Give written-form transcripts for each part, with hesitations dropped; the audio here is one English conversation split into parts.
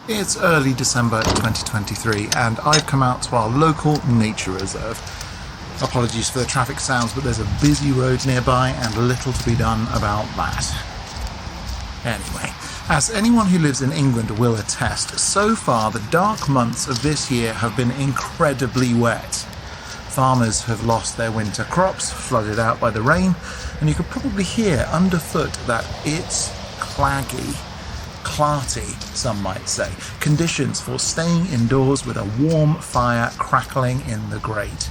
It's early December 2023 and I've come out to our local nature reserve. Apologies for the traffic sounds, but there's a busy road nearby and little to be done about that. Anyway, as anyone who lives in England will attest, so far the dark months of this year have been incredibly wet. Farmers have lost their winter crops, flooded out by the rain, and you could probably hear underfoot that it's claggy. Clarty, some might say. Conditions for staying indoors with a warm fire crackling in the grate.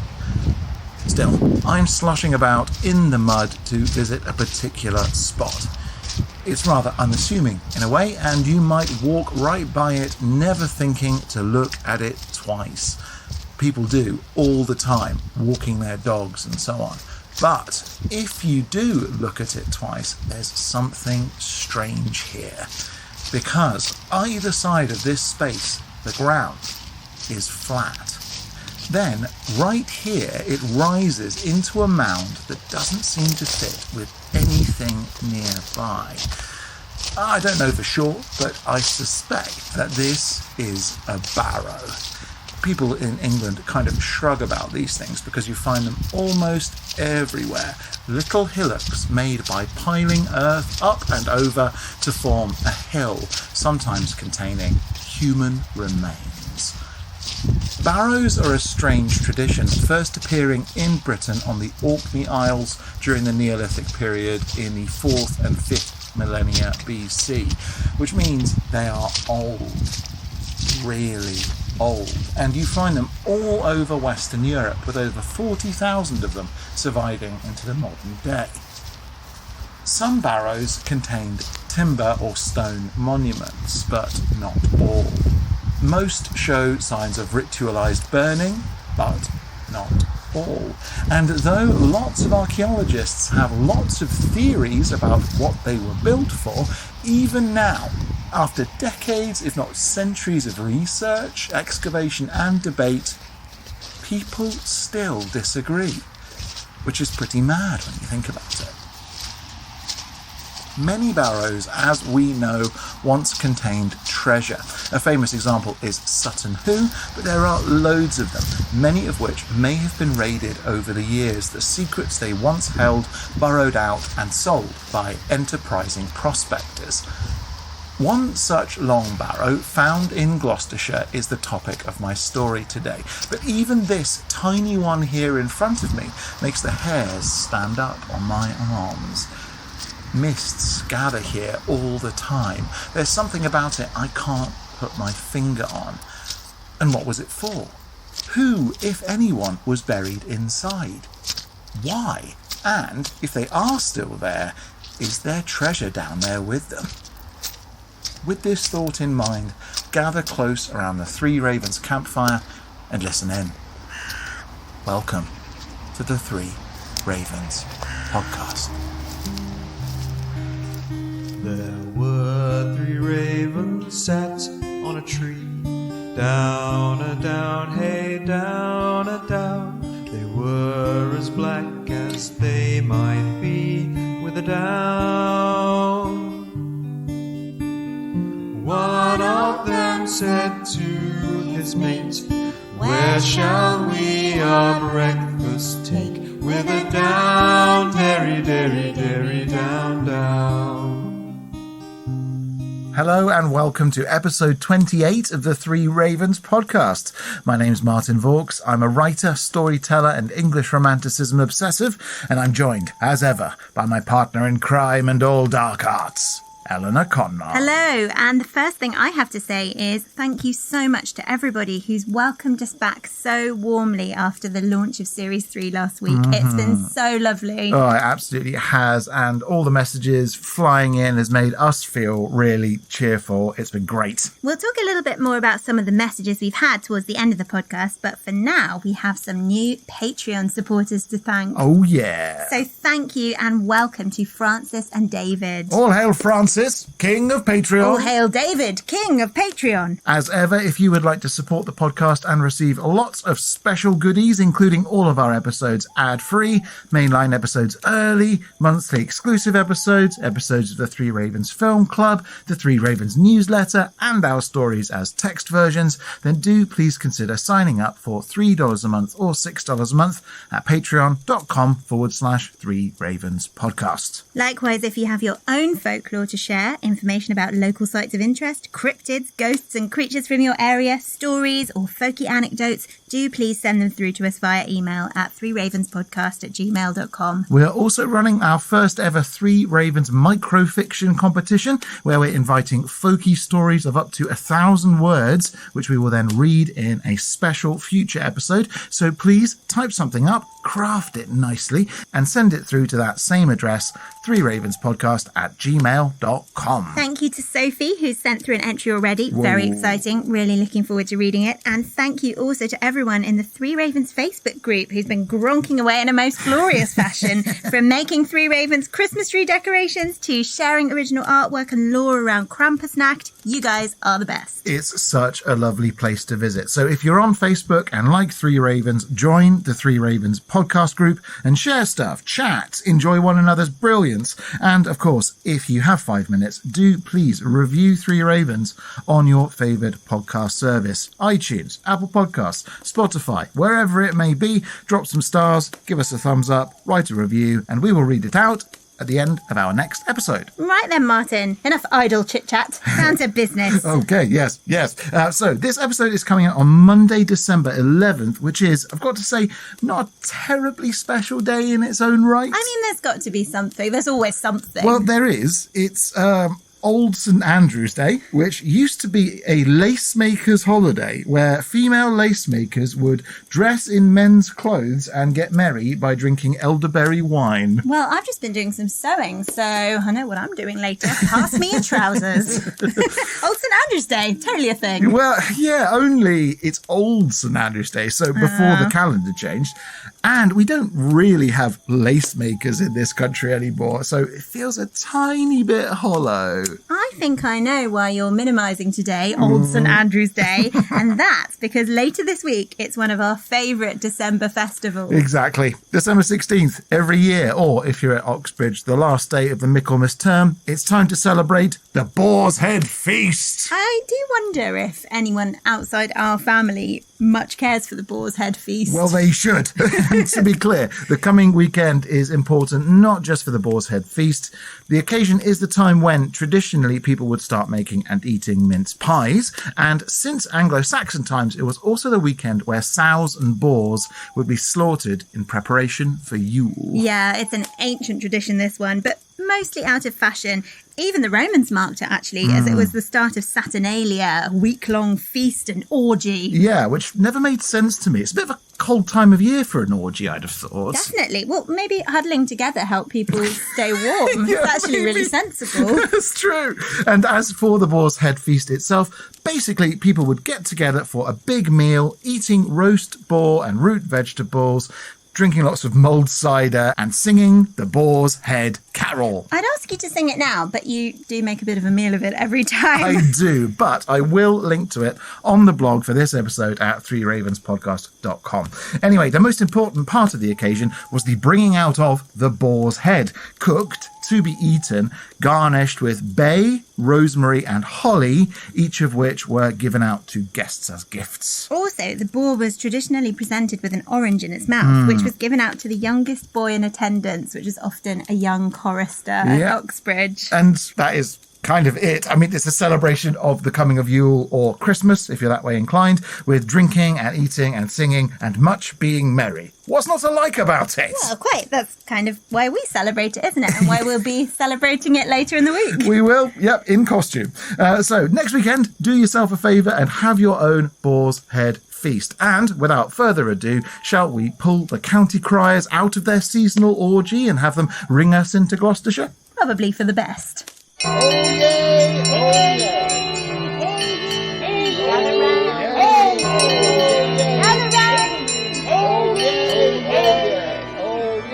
Still, I'm sloshing about in the mud to visit a particular spot. It's rather unassuming in a way, and you might walk right by it never thinking to look at it twice. People do all the time, walking their dogs and so on. But if you do look at it twice, there's something strange here. Because either side of this space, the ground, is flat. Then, right here, it rises into a mound that doesn't seem to fit with anything nearby. I don't know for sure, but I suspect that this is a barrow. People in England kind of shrug about these things because you find them almost everywhere. Little hillocks made by piling earth up and over to form a hill, sometimes containing human remains. Barrows are a strange tradition, first appearing in Britain on the Orkney Isles during the Neolithic period in the 4th and 5th millennia BC, which means they are old, really old, and you find them all over Western Europe, with over 40,000 of them surviving into the modern day. Some barrows contained timber or stone monuments, but not all. Most show signs of ritualized burning, but not all. And though lots of archaeologists have lots of theories about what they were built for, even now, after decades, if not centuries of research, excavation and debate, people still disagree, which is pretty mad when you think about it. Many barrows, as we know, once contained treasure. A famous example is Sutton Hoo, but there are loads of them, many of which may have been raided over the years, the secrets they once held burrowed out and sold by enterprising prospectors. One such long barrow found in Gloucestershire is the topic of my story today, but even this tiny one here in front of me makes the hairs stand up on my arms. Mists gather here all the time. There's something about it I can't put my finger on. And what was it for? Who, if anyone, was buried inside? Why? And, if they are still there, is there treasure down there with them? With this thought in mind, gather close around the Three Ravens campfire and listen in. Welcome to the Three Ravens podcast. There were three ravens sat on a tree, down a down, hey down a down. They were as black as they might be with a down. One of them said to his mate, "Where shall we our breakfast take? With a down, derry, derry, derry, down, down." Hello and welcome to episode 28 of the Three Ravens podcast. My name's Martin Vaux. I'm a writer, storyteller and English romanticism obsessive, and I'm joined, as ever, by my partner in crime and all dark arts, Eleanor Conmar. Hello, and the first thing I have to say is thank you so much to everybody who's welcomed us back so warmly after the launch of Series 3 last week. It's been so lovely. Oh, it absolutely has, and all the messages flying in has made us feel really cheerful. It's been great. We'll talk a little bit more about some of the messages we've had towards the end of the podcast, but for now, we have some new Patreon supporters to thank. Oh, yeah. So thank you and welcome to Francis and David. All hail Francis Francis, King of Patreon. All hail David, King of Patreon. As ever, if you would like to support the podcast and receive lots of special goodies, including all of our episodes ad-free, mainline episodes early, monthly exclusive episodes, episodes of the Three Ravens Film Club, the Three Ravens newsletter, and our stories as text versions, then do please consider signing up for $3 a month or $6 a month at patreon.com/3 Ravens podcast. Likewise, if you have your own folklore to share, information about local sites of interest, cryptids, ghosts and creatures from your area, stories or folky anecdotes, do please send them through to us via email at 3ravenspodcast@gmail.com. We're also running our first ever Three Ravens microfiction competition, where we're inviting folky stories of up to 1,000 words, which we will then read in a special future episode. So please type something up, craft it nicely, and send it through to that same address, 3ravenspodcast@gmail.com. Thank you to Sophie, who's sent through an entry already. Whoa. Very exciting. Really looking forward to reading it. And thank you also to everyone in the Three Ravens Facebook group who's been gronking away in a most glorious fashion, from making Three Ravens Christmas tree decorations to sharing original artwork and lore around Krampusnacht. You guys are the best. It's such a lovely place to visit. So if you're on Facebook and like Three Ravens, join the Three Ravens podcast group and share stuff, chat, enjoy one another's brilliance. And of course, if you have 5 minutes, do please review Three Ravens on your favoured podcast service. iTunes, Apple Podcasts, Spotify, wherever it may be. Drop some stars, give us a thumbs up, write a review, and we will read it out at the end of our next episode. Right then, Martin. Enough idle chit-chat. Down to business. Okay, yes. So this episode is coming out on Monday, December 11th, which is, I've got to say, not a terribly special day in its own right. I mean, there's got to be something. There's always something. Well, there is. It's Old St. Andrew's Day, which used to be a lace maker's holiday where female lace makers would dress in men's clothes and get merry by drinking elderberry wine. Well, I've just been doing some sewing, so I know what I'm doing later. Pass me your trousers. Old St. Andrew's Day, totally a thing. Well, yeah, only it's Old St. Andrew's Day, so before the calendar changed. And we don't really have lace makers in this country anymore, so it feels a tiny bit hollow. I think I know why you're minimising today, Old St. Andrew's Day, and that's because later this week it's one of our favourite December festivals. Exactly. December 16th every year, or if you're at Oxbridge, the last day of the Michaelmas term, it's time to celebrate the Boar's Head Feast. I do wonder if anyone outside our family much cares for the Boar's Head Feast. Well, they should. To be clear, the coming weekend is important not just for the Boar's Head Feast. The occasion is the time when traditionally people would start making and eating mince pies, and since Anglo-Saxon times, it was also the weekend where sows and boars would be slaughtered in preparation for Yule. Yeah, it's an ancient tradition, this one, but mostly out of fashion. Even the Romans marked it, actually, as it was the start of Saturnalia, a week-long feast and orgy. Yeah, which never made sense to me. It's a bit of a cold time of year for an orgy, I'd have thought. Definitely. Well, maybe huddling together help people stay warm. Yeah, it's actually maybe. really sensible. That's true. And as for the Boar's Head Feast itself, basically people would get together for a big meal, eating roast boar and root vegetables, drinking lots of mulled cider and singing the Boar's Head Carol. I'd ask you to sing it now, but you do make a bit of a meal of it every time. I do, but I will link to it on the blog for this episode at 3ravenspodcast.com. Anyway, the most important part of the occasion was the bringing out of the boar's head, cooked to be eaten, garnished with bay, rosemary and holly, each of which were given out to guests as gifts. Also, the boar was traditionally presented with an orange in its mouth, which was given out to the youngest boy in attendance, which is often a young chorister at Oxbridge. And that is kind of it. I mean, it's a celebration of the coming of Yule or Christmas, if you're that way inclined, with drinking and eating and singing and much being merry. What's not to like about it? Well, quite. That's kind of why we celebrate it, isn't it? And why we'll be celebrating it later in the week. We will, yep, in costume. So next weekend, do yourself a favour and have your own Boar's Head Feast. And without further ado, shall we pull the county criers out of their seasonal orgy and have them ring us into Gloucestershire? Probably for the best. Oh yeah, oh yeah. Gather round. Gather round. Oh yeah, oh yeah. Oh yeah.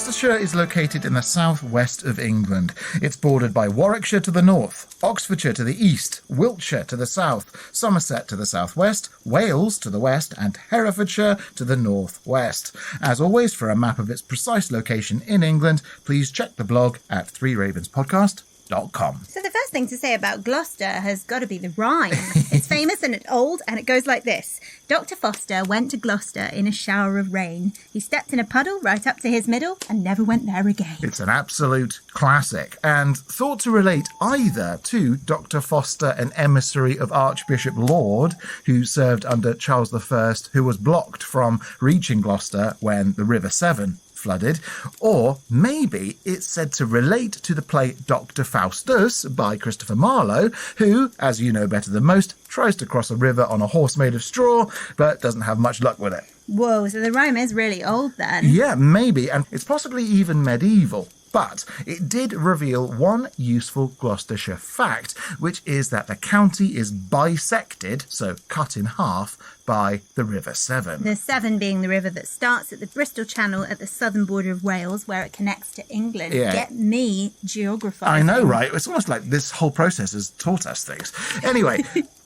Gloucestershire is located in the southwest of England. It's bordered by Warwickshire to the north, Oxfordshire to the east, Wiltshire to the south, Somerset to the southwest, Wales to the west, and Herefordshire to the northwest. As always, for a map of its precise location in England, please check the blog at threeravenspodcast.com. So the first thing to say about Gloucester has got to be the rhyme. It's famous and it's old, and it goes like this. Dr. Foster went to Gloucester in a shower of rain. He stepped in a puddle right up to his middle and never went there again. It's an absolute classic, and thought to relate either to Dr. Foster, an emissary of Archbishop Laud, who served under Charles I, who was blocked from reaching Gloucester when the River Severn flooded, or maybe it's said to relate to the play Dr. Faustus by Christopher Marlowe, who, as you know better than most, tries to cross a river on a horse made of straw, but doesn't have much luck with it. Whoa, so the rhyme is really old then. Yeah, maybe, and it's possibly even medieval. But it did reveal one useful Gloucestershire fact, which is that the county is bisected, so cut in half, by the River Severn. The Severn being the river that starts at the Bristol Channel at the southern border of Wales, where it connects to England. Yeah. Get me geographizing. I know, right? It's almost like this whole process has taught us things. Anyway,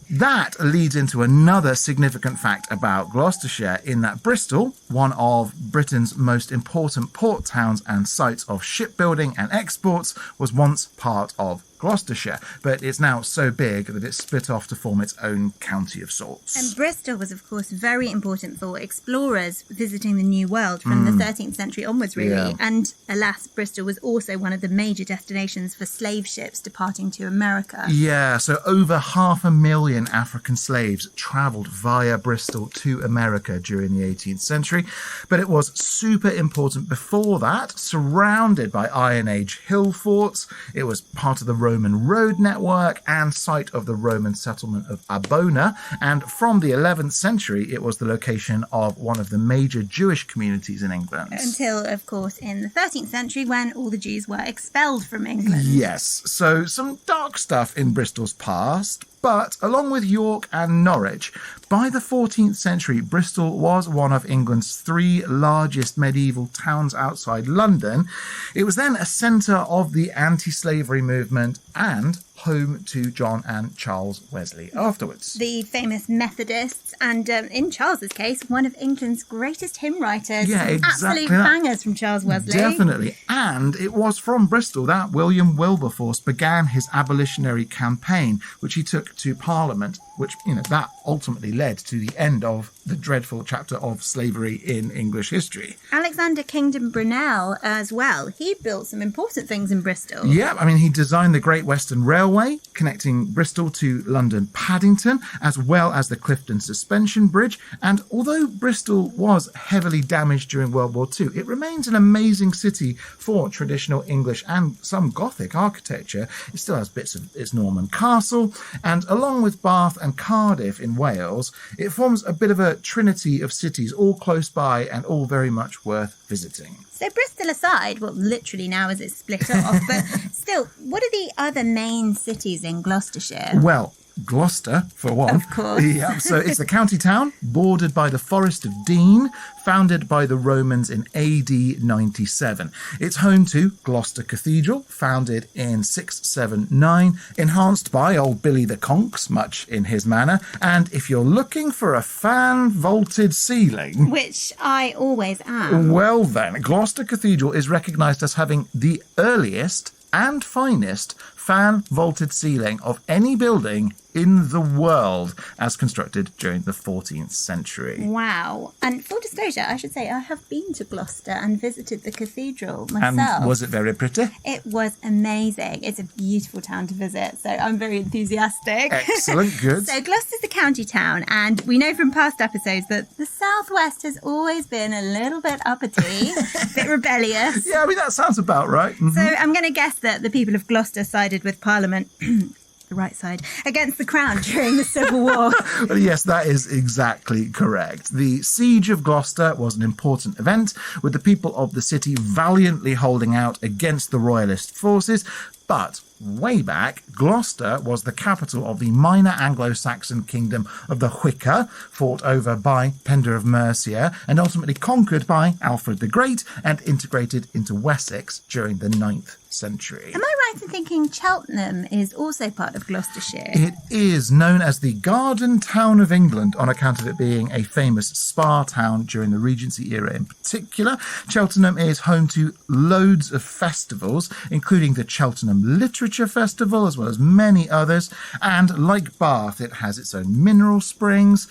that leads into another significant fact about Gloucestershire, in that Bristol, one of Britain's most important port towns and sites of shipbuilding and exports, was once part of Gloucestershire, but it's now so big that it's split off to form its own county of sorts. And Bristol was, of course, very important for explorers visiting the New World from the 13th century onwards, really. Yeah. And alas, Bristol was also one of the major destinations for slave ships departing to America. Yeah, so over 500,000 African slaves travelled via Bristol to America during the 18th century, but it was super important before that, surrounded by Iron Age hill forts. It was part of the Roman road network and site of the Roman settlement of Abona, and from the 11th century it was the location of one of the major Jewish communities in England. Until, of course, in the 13th century when all the Jews were expelled from England. Yes, so some dark stuff in Bristol's past, but along with York and Norwich, by the 14th century, Bristol was one of England's 3 largest medieval towns outside London. It was then a centre of the anti-slavery movement and home to John and Charles Wesley afterwards. The famous Methodists, and in Charles's case, one of England's greatest hymn writers. Yeah, exactly. Absolute bangers from Charles Wesley. Definitely. And it was from Bristol that William Wilberforce began his abolitionary campaign, which he took to Parliament, which, that ultimately led to the end of the dreadful chapter of slavery in English history. Alexander Kingdom Brunel as well. He built some important things in Bristol. Yeah, he designed the Great Western Railway, connecting Bristol to London Paddington, as well as the Clifton Suspension Bridge. And although Bristol was heavily damaged during World War II, it remains an amazing city for traditional English and some Gothic architecture. It still has bits of its Norman castle, and along with Bath and Cardiff in Wales, it forms a bit of a trinity of cities, all close by and all very much worth visiting. So Bristol aside, well, literally now as it's split off, but still, what are the other main cities in Gloucestershire? Well, Gloucester, for one. Of course. Yeah, so it's the county town, bordered by the Forest of Dean, founded by the Romans in AD 97. It's home to Gloucester Cathedral, founded in 679, enhanced by old Billy the Conks, much in his manner. And if you're looking for a fan-vaulted ceiling... Which I always am. Well then, Gloucester Cathedral is recognised as having the earliest and finest fan-vaulted ceiling of any building in the world, as constructed during the 14th century. Wow. And full disclosure, I should say I have been to Gloucester and visited the cathedral myself. And was it very pretty? It was amazing. It's a beautiful town to visit, so I'm very enthusiastic. Excellent, good. So Gloucester's a county town, and we know from past episodes that the southwest has always been a little bit uppity, a bit rebellious. Yeah, that sounds about right. Mm-hmm. So I'm going to guess that the people of Gloucester sided with Parliament... the right side, against the crown during the Civil War. Well, yes, that is exactly correct. The Siege of Gloucester was an important event, with the people of the city valiantly holding out against the royalist forces, but way back, Gloucester was the capital of the minor Anglo-Saxon kingdom of the Hwicker, fought over by Penda of Mercia and ultimately conquered by Alfred the Great and integrated into Wessex during the 9th century. Am I right in thinking Cheltenham is also part of Gloucestershire? It is known as the Garden Town of England on account of it being a famous spa town during the Regency era in particular. Cheltenham is home to loads of festivals, including the Cheltenham Literature Festival, as well as many others. And like Bath, it has its own mineral springs.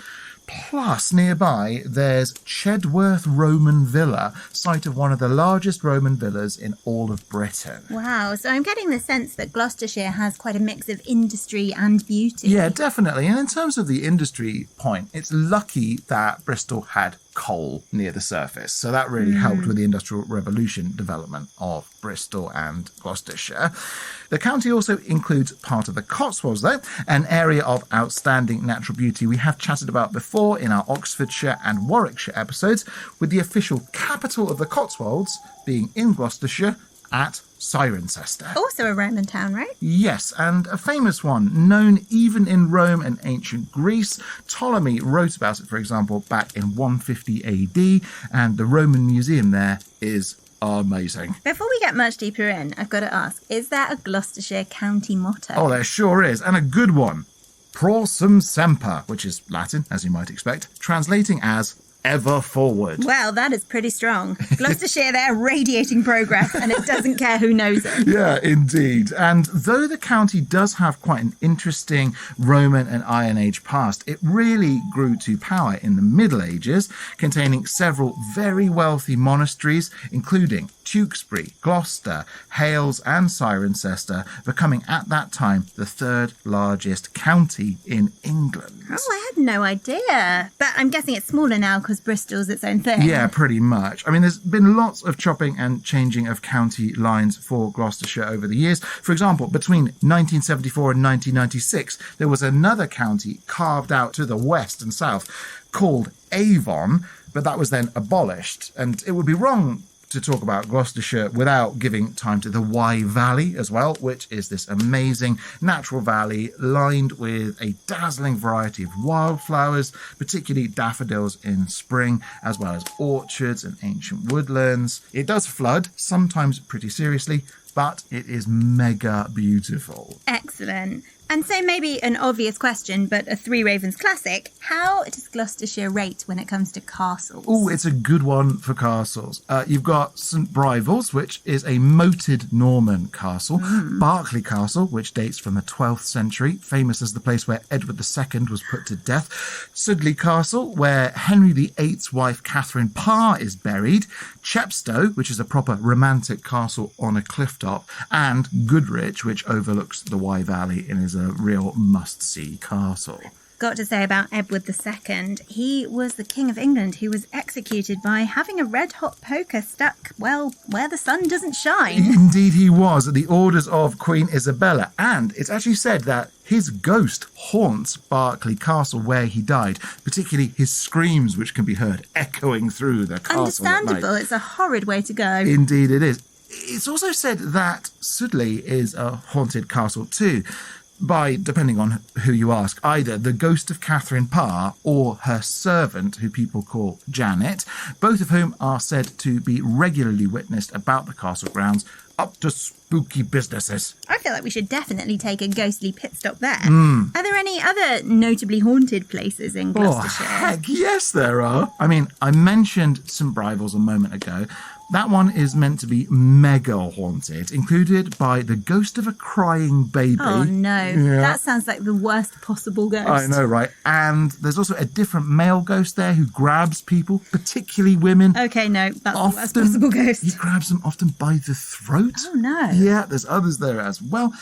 Plus, nearby, there's Chedworth Roman Villa, site of one of the largest Roman villas in all of Britain. Wow, so I'm getting the sense that Gloucestershire has quite a mix of industry and beauty. Yeah, definitely. And in terms of the industry point, it's lucky that Bristol had coal near the surface. So that really helped with the Industrial Revolution development of Bristol and Gloucestershire. The county also includes part of the Cotswolds, though, an area of outstanding natural beauty we have chatted about before in our Oxfordshire and Warwickshire episodes, with the official capital of the Cotswolds being in Gloucestershire at Cirencester. Also a Roman town, right? Yes, and a famous one, known even in Rome and ancient Greece. Ptolemy wrote about it, for example, back in 150 AD, and the Roman Museum there is amazing. Before we get much deeper in, I've got to ask, is there a Gloucestershire county motto? Oh, there sure is, and a good one. Prorsum semper, which is Latin, as you might expect, translating as ever forward. Well, that is pretty strong. Gloucestershire, they're radiating progress, and it doesn't care who knows it. Yeah, indeed. And though the county does have quite an interesting Roman and Iron Age past, it really grew to power in the Middle Ages, containing several very wealthy monasteries, including Tewkesbury, Gloucester, Hales and Cirencester, becoming at that time the third largest county in England. Oh, I had no idea. But I'm guessing it's smaller now because Bristol's its own thing. Yeah, pretty much. I mean, there's been lots of chopping and changing of county lines for Gloucestershire over the years. For example, between 1974 and 1996, there was another county carved out to the west and south called Avon, but that was then abolished. And it would be wrong to talk about Gloucestershire without giving time to the Wye Valley as well, which is this amazing natural valley lined with a dazzling variety of wildflowers, particularly daffodils in spring, as well as orchards and ancient woodlands. It does flood, sometimes pretty seriously, but it is mega beautiful. Excellent. And so maybe an obvious question, but a Three Ravens classic. How does Gloucestershire rate when it comes to castles? Oh, it's a good one for castles. You've got St Brivel's, which is a moated Norman castle. Berkeley Castle, which dates from the 12th century, famous as the place where Edward II was put to death. Sudley Castle, where Henry VIII's wife Catherine Parr is buried. Chepstow, which is a proper romantic castle on a cliff top. And Goodrich, which overlooks the Wye Valley and is a real must-see castle. Got to say about Edward II, he was the King of England who was executed by having a red-hot poker stuck, well, where the sun doesn't shine. Indeed he was, at the orders of Queen Isabella. And it's actually said that his ghost haunts Berkeley Castle where he died, particularly his screams, which can be heard echoing through the castle. Understandable, it's a horrid way to go. Indeed it is. It's also said that Sudley is a haunted castle too, by, depending on who you ask, either the ghost of Catherine Parr or her servant, who people call Janet, both of whom are said to be regularly witnessed about the castle grounds, up to spooky businesses. I feel like we should definitely take a ghostly pit stop there. Are there any other notably haunted places in Gloucestershire? Oh, heck yes there are. I mean, I mentioned St Brivel's a moment ago. That one is meant to be mega haunted, included by the ghost of a crying baby. Oh no, Yeah. That sounds like the worst possible ghost. I know, right? And there's also a different male ghost there who grabs people, particularly women. Okay, no, that's the worst possible ghost. He grabs them often by the throat. Oh no. Yeah, there's others there as well.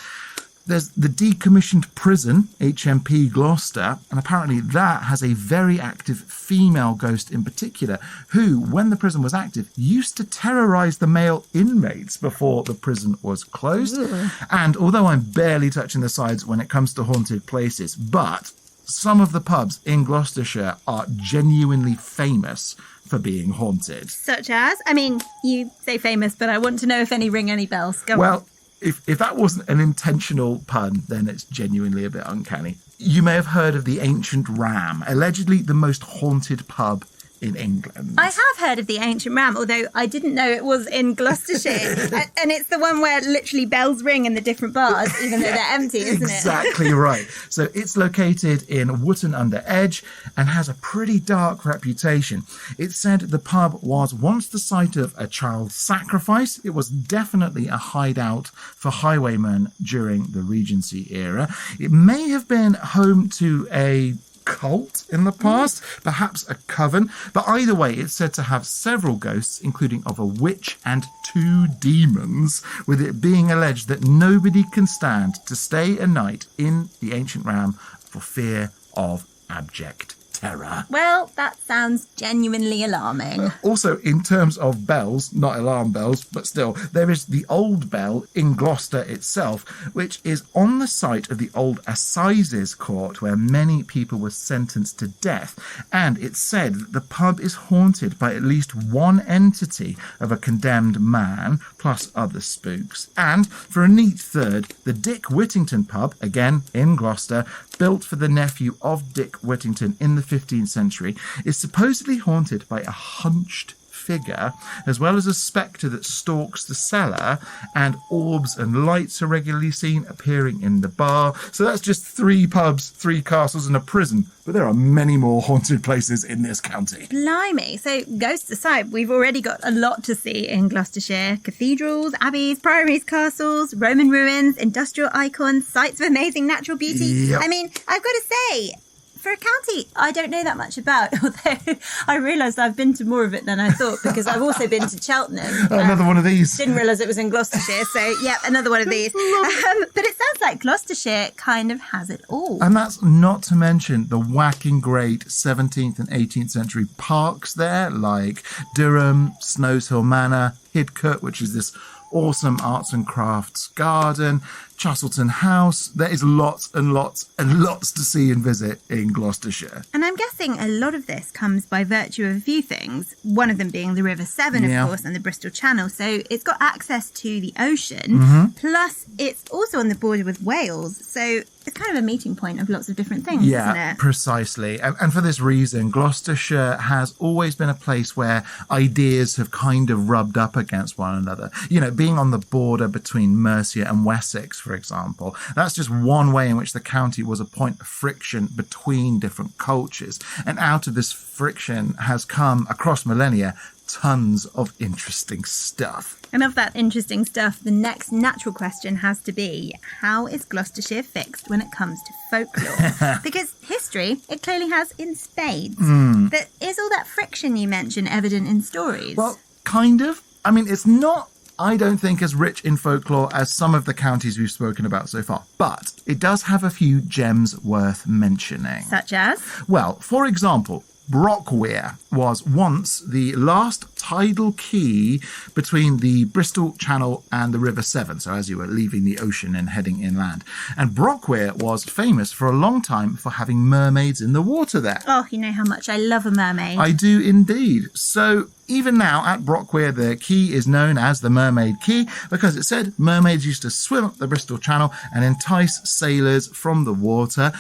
There's the decommissioned prison, HMP Gloucester, and apparently that has a very active female ghost in particular, who, when the prison was active, used to terrorise the male inmates before the prison was closed. Ugh. And although I'm barely touching the sides when it comes to haunted places, but some of the pubs in Gloucestershire are genuinely famous for being haunted. Such as? I mean, you say famous, but I want to know if any ring any bells. Go on. Well, if that wasn't an intentional pun, then it's genuinely a bit uncanny. You may have heard of the Ancient Ram, allegedly the most haunted pub in England. I have heard of the Ancient Ram, although I didn't know it was in Gloucestershire. And it's the one where literally bells ring in the different bars, even though they're empty, isn't it? Exactly right. So it's located in Wootton under Edge and has a pretty dark reputation. It's said the pub was once the site of a child sacrifice. It was definitely a hideout for highwaymen during the Regency era. It may have been home to a cult in the past, perhaps a coven, but either way it's said to have several ghosts, including of a witch and 2 demons, with it being alleged that nobody can stand to stay a night in the Ancient Ram for fear of abject terror. Well, that sounds genuinely alarming. Also, in terms of bells, not alarm bells, but still, there is the Old Bell in Gloucester itself, which is on the site of the old Assizes Court where many people were sentenced to death. And it's said that the pub is haunted by at least one entity of a condemned man, plus other spooks. And for a neat third, the Dick Whittington pub, again in Gloucester, built for the nephew of Dick Whittington in the 15th century, is supposedly haunted by a hunched figure, as well as a spectre that stalks the cellar, and orbs and lights are regularly seen appearing in the bar. So that's just 3 pubs, 3 castles and a prison, but there are many more haunted places in this county. Blimey. So, ghosts aside, we've already got a lot to see in Gloucestershire. Cathedrals, abbeys, priories, castles, Roman ruins, industrial icons, sites of amazing natural beauty. Yep. I mean, I've got to say, for a county I don't know that much about, although I realised I've been to more of it than I thought, because I've also been to Cheltenham. Another one of these. Didn't realise it was in Gloucestershire, so yeah, another one of these. But it sounds like Gloucestershire kind of has it all. And that's not to mention the whacking great 17th and 18th century parks there, like Durham, Snows Hill Manor, Hidcote, which is this awesome arts and crafts garden, Chastleton House. There is lots and lots and lots to see and visit in Gloucestershire. And I'm guessing a lot of this comes by virtue of a few things, one of them being the River Severn, of course, and the Bristol Channel. So it's got access to the ocean, plus it's also on the border with Wales. So it's kind of a meeting point of lots of different things, isn't it? Precisely. And for this reason, Gloucestershire has always been a place where ideas have kind of rubbed up against one another. You know, being on the border between Mercia and Wessex, for example, that's just one way in which the county was a point of friction between different cultures. And out of this friction has come, across millennia, tons of interesting stuff. And of that interesting stuff, the next natural question has to be, how is Gloucestershire fixed when it comes to folklore? Because history, it clearly has in spades. But is all that friction you mentioned evident in stories? Well, kind of. I mean, it's not, I don't think, as rich in folklore as some of the counties we've spoken about so far, but it does have a few gems worth mentioning. Such as? Well, for example, Brockweir was once the last tidal quay between the Bristol Channel and the River Severn, so as you were leaving the ocean and heading inland. And Brockweir was famous for a long time for having mermaids in the water there. Oh, you know how much I love a mermaid. I do indeed. So even now at Brockweir, the quay is known as the Mermaid Quay because it said mermaids used to swim up the Bristol Channel and entice sailors from the water.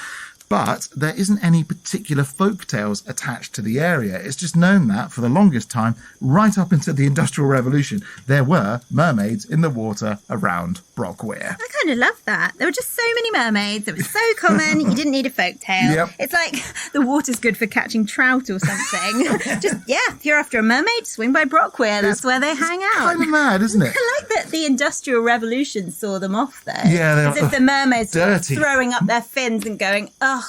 But there isn't any particular folk tales attached to the area. It's just known that, for the longest time, right up into the Industrial Revolution, there were mermaids in the water around Brockweir. I kind of love that. There were just so many mermaids. It was so common, you didn't need a folk tale. Yep. It's like the water's good for catching trout or something. Just, yeah, if you're after a mermaid, swing by Brockweir. That's where they hang out. Kind of mad, isn't it? I like that the Industrial Revolution saw them off, though. Yeah, as if the mermaids were dirty. throwing up their fins and going, ugh,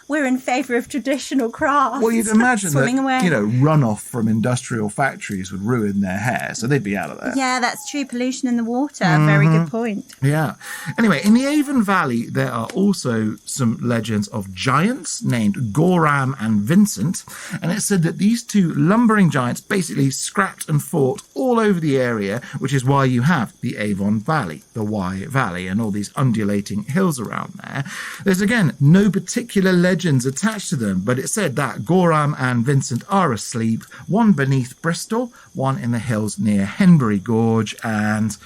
we're in favour of traditional crafts. Well, you'd imagine swimming that, away. you know, runoff from industrial factories would ruin their hair, so they'd be out of there. Yeah, that's true. Pollution in the water. Very good point. Yeah. Anyway, in the Avon Valley, there are also some legends of giants named Goram and Vincent. And it's said that these 2 lumbering giants basically scrapped and fought all over the area, which is why you have the Avon Valley, the Wye Valley, and all these undulating hills around there. There's, again, no particular legends attached to them, but it said that Goram and Vincent are asleep, one beneath Bristol, one in the hills near Henbury Gorge, and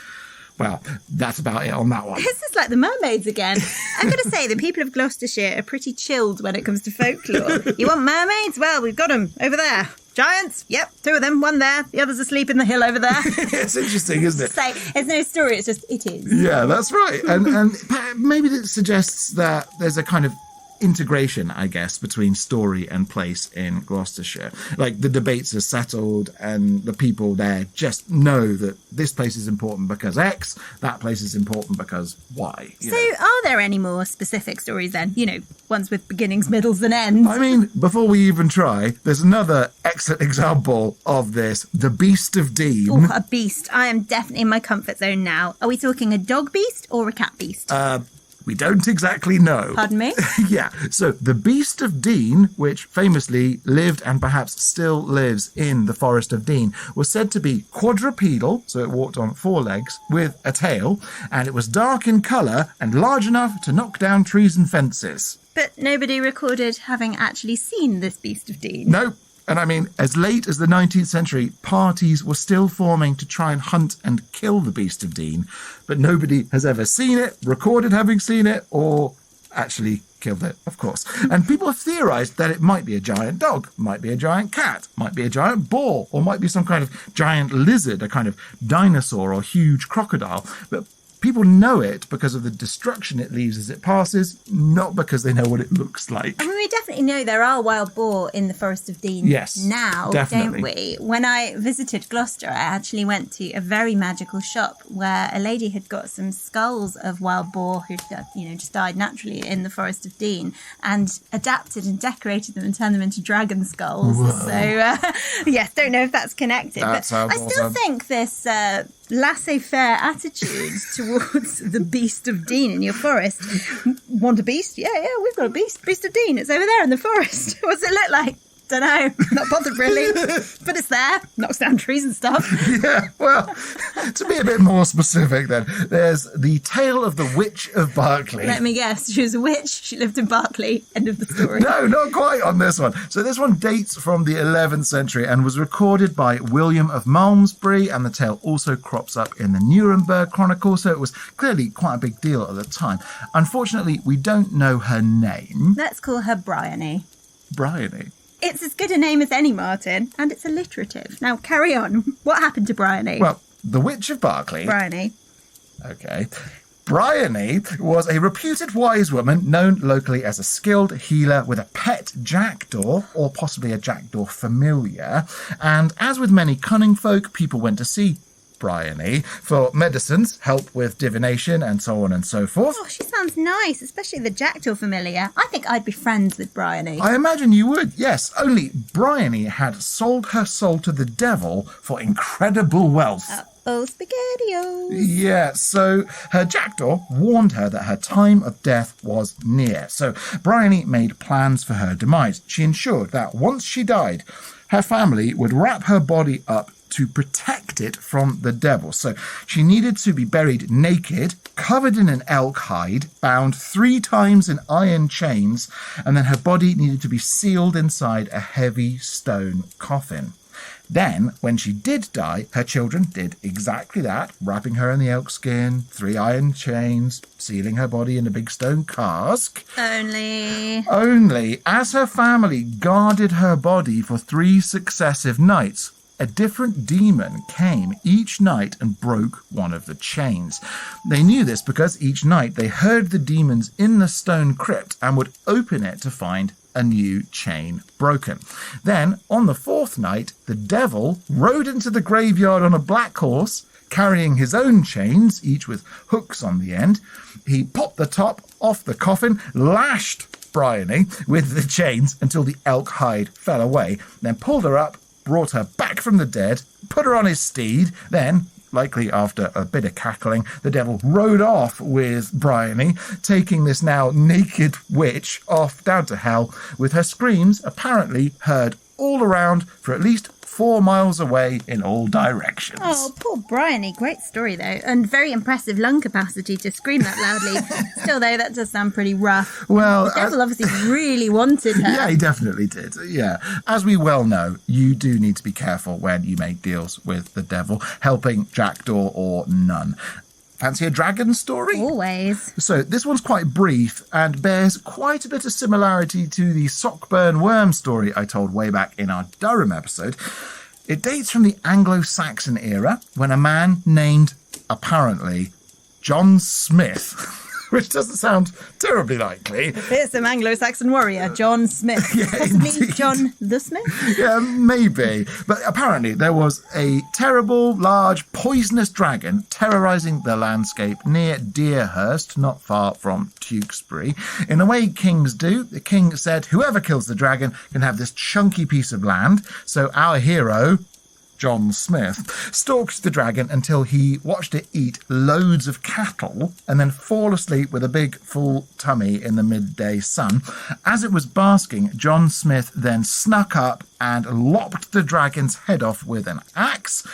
Well, that's about it on that one. This is like the mermaids again. I'm going to say the people of Gloucestershire are pretty chilled when it comes to folklore. You want mermaids? Well, we've got them over there. Giants? Yep, 2 of them, 1 there. The other's asleep in the hill over there. It's interesting, isn't it? Say, there's no story, it's just, it is. Yeah, that's right. And maybe it suggests that there's a kind of integration, I guess, between story and place in Gloucestershire. Like, the debates are settled and the people there just know that this place is important because X, that place is important because Y. So are there any more specific stories then? You know, ones with beginnings, middles and ends? I mean, before we even try, there's another excellent example of this, the Beast of Dean. Oh, a beast. I am definitely in my comfort zone now. Are we talking a dog beast or a cat beast? We don't exactly know. Pardon me? Yeah, so the Beast of Dean, which famously lived and perhaps still lives in the Forest of Dean, was said to be quadrupedal, so it walked on 4 legs, with a tail, and it was dark in colour and large enough to knock down trees and fences. But nobody recorded having actually seen this Beast of Dean. No. And I mean, as late as the 19th century, parties were still forming to try and hunt and kill the Beast of Dean, but nobody has ever seen it, recorded having seen it, or actually killed it, of course. And people have theorised that it might be a giant dog, might be a giant cat, might be a giant boar, or might be some kind of giant lizard, a kind of dinosaur or huge crocodile. But people know it because of the destruction it leaves as it passes, not because they know what it looks like. I mean, we definitely know there are wild boar in the Forest of Dean now, definitely. Don't we? When I visited Gloucester, I actually went to a very magical shop where a lady had got some skulls of wild boar who, just died naturally in the Forest of Dean and adapted and decorated them and turned them into dragon skulls. Whoa. So, yes, don't know if that's connected. But I still think this laissez-faire attitude towards the Beast of Dean in your forest. Want a beast? Yeah, we've got a beast. Beast of Dean. It's over there in the forest. What's it look like? Don't know. Not bothered really. But it's there. Knocks down trees and stuff. Yeah, well, to be a bit more specific then, there's the tale of the Witch of Berkeley. Let me guess. She was a witch. She lived in Berkeley. End of the story. No, not quite on this one. So this one dates from the 11th century and was recorded by William of Malmesbury, and the tale also crops up in the Nuremberg Chronicle, so it was clearly quite a big deal at the time. Unfortunately, we don't know her name. Let's call her Bryony. Bryony. It's as good a name as any, Martin, and it's alliterative. Now, carry on. What happened to Bryony? Well, the Witch of Berkeley... Bryony. Okay. Bryony was a reputed wise woman known locally as a skilled healer with a pet jackdaw, or possibly a jackdaw familiar. And as with many cunning folk, people went to see Bryony for medicines, help with divination, and so on and so forth. Oh, she sounds nice, especially the jackdaw familiar. I think I'd be friends with Bryony. I imagine you would, yes. Only Bryony had sold her soul to the devil for incredible wealth. Oh, spaghettios. Yeah, so her jackdaw warned her that her time of death was near. So Bryony made plans for her demise. She ensured that once she died, her family would wrap her body up to protect it from the devil. So she needed to be buried naked, covered in an elk hide, bound 3 times in iron chains, and then her body needed to be sealed inside a heavy stone coffin. Then, when she did die, her children did exactly that, wrapping her in the elk skin, 3 iron chains, sealing her body in a big stone cask. Only, as her family guarded her body for 3 successive nights, a different demon came each night and broke one of the chains. They knew this because each night they heard the demons in the stone crypt and would open it to find a new chain broken. Then, on the 4th night, the devil rode into the graveyard on a black horse, carrying his own chains, each with hooks on the end. He popped the top off the coffin, lashed Bryony with the chains until the elk hide fell away, then pulled her up, brought her back from the dead, put her on his steed, then, likely after a bit of cackling, the devil rode off with Bryony, taking this now naked witch off down to hell, with her screams apparently heard all around for at least 4 miles away in all directions. Oh, poor Bryony. Great story, though. And very impressive lung capacity to scream that loudly. Still, though, that does sound pretty rough. Well, the devil obviously really wanted her. Yeah, he definitely did. Yeah. As we well know, you do need to be careful when you make deals with the devil, helping jackdaw or none. Fancy a dragon story? Always. So this one's quite brief and bears quite a bit of similarity to the Sockburn worm story I told way back in our Durham episode. It dates from the Anglo-Saxon era when a man named, apparently, John Smith, which doesn't sound terribly likely. Here's some Anglo-Saxon warrior, John Smith. Possibly indeed. John the Smith? Yeah, maybe. But apparently there was a terrible, large, poisonous dragon terrorising the landscape near Deerhurst, not far from Tewkesbury. In the way kings do, the king said whoever kills the dragon can have this chunky piece of land. So our hero, John Smith, stalked the dragon until he watched it eat loads of cattle and then fall asleep with a big full tummy in the midday sun. As it was basking, John Smith then snuck up and lopped the dragon's head off with an axe.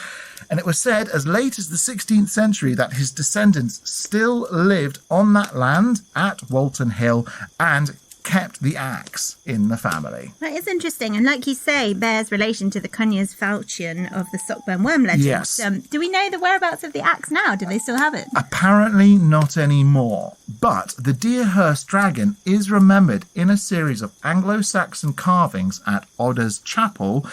And it was said as late as the 16th century that his descendants still lived on that land at Walton Hill and kept the axe in the family. That is interesting, and like you say, bears relation to the Conyers falchion of the Sockburn worm legend. Yes. Do we know the whereabouts of the axe now? Do they still have it? Apparently not anymore, but the Deerhurst dragon is remembered in a series of Anglo-Saxon carvings at Odder's Chapel,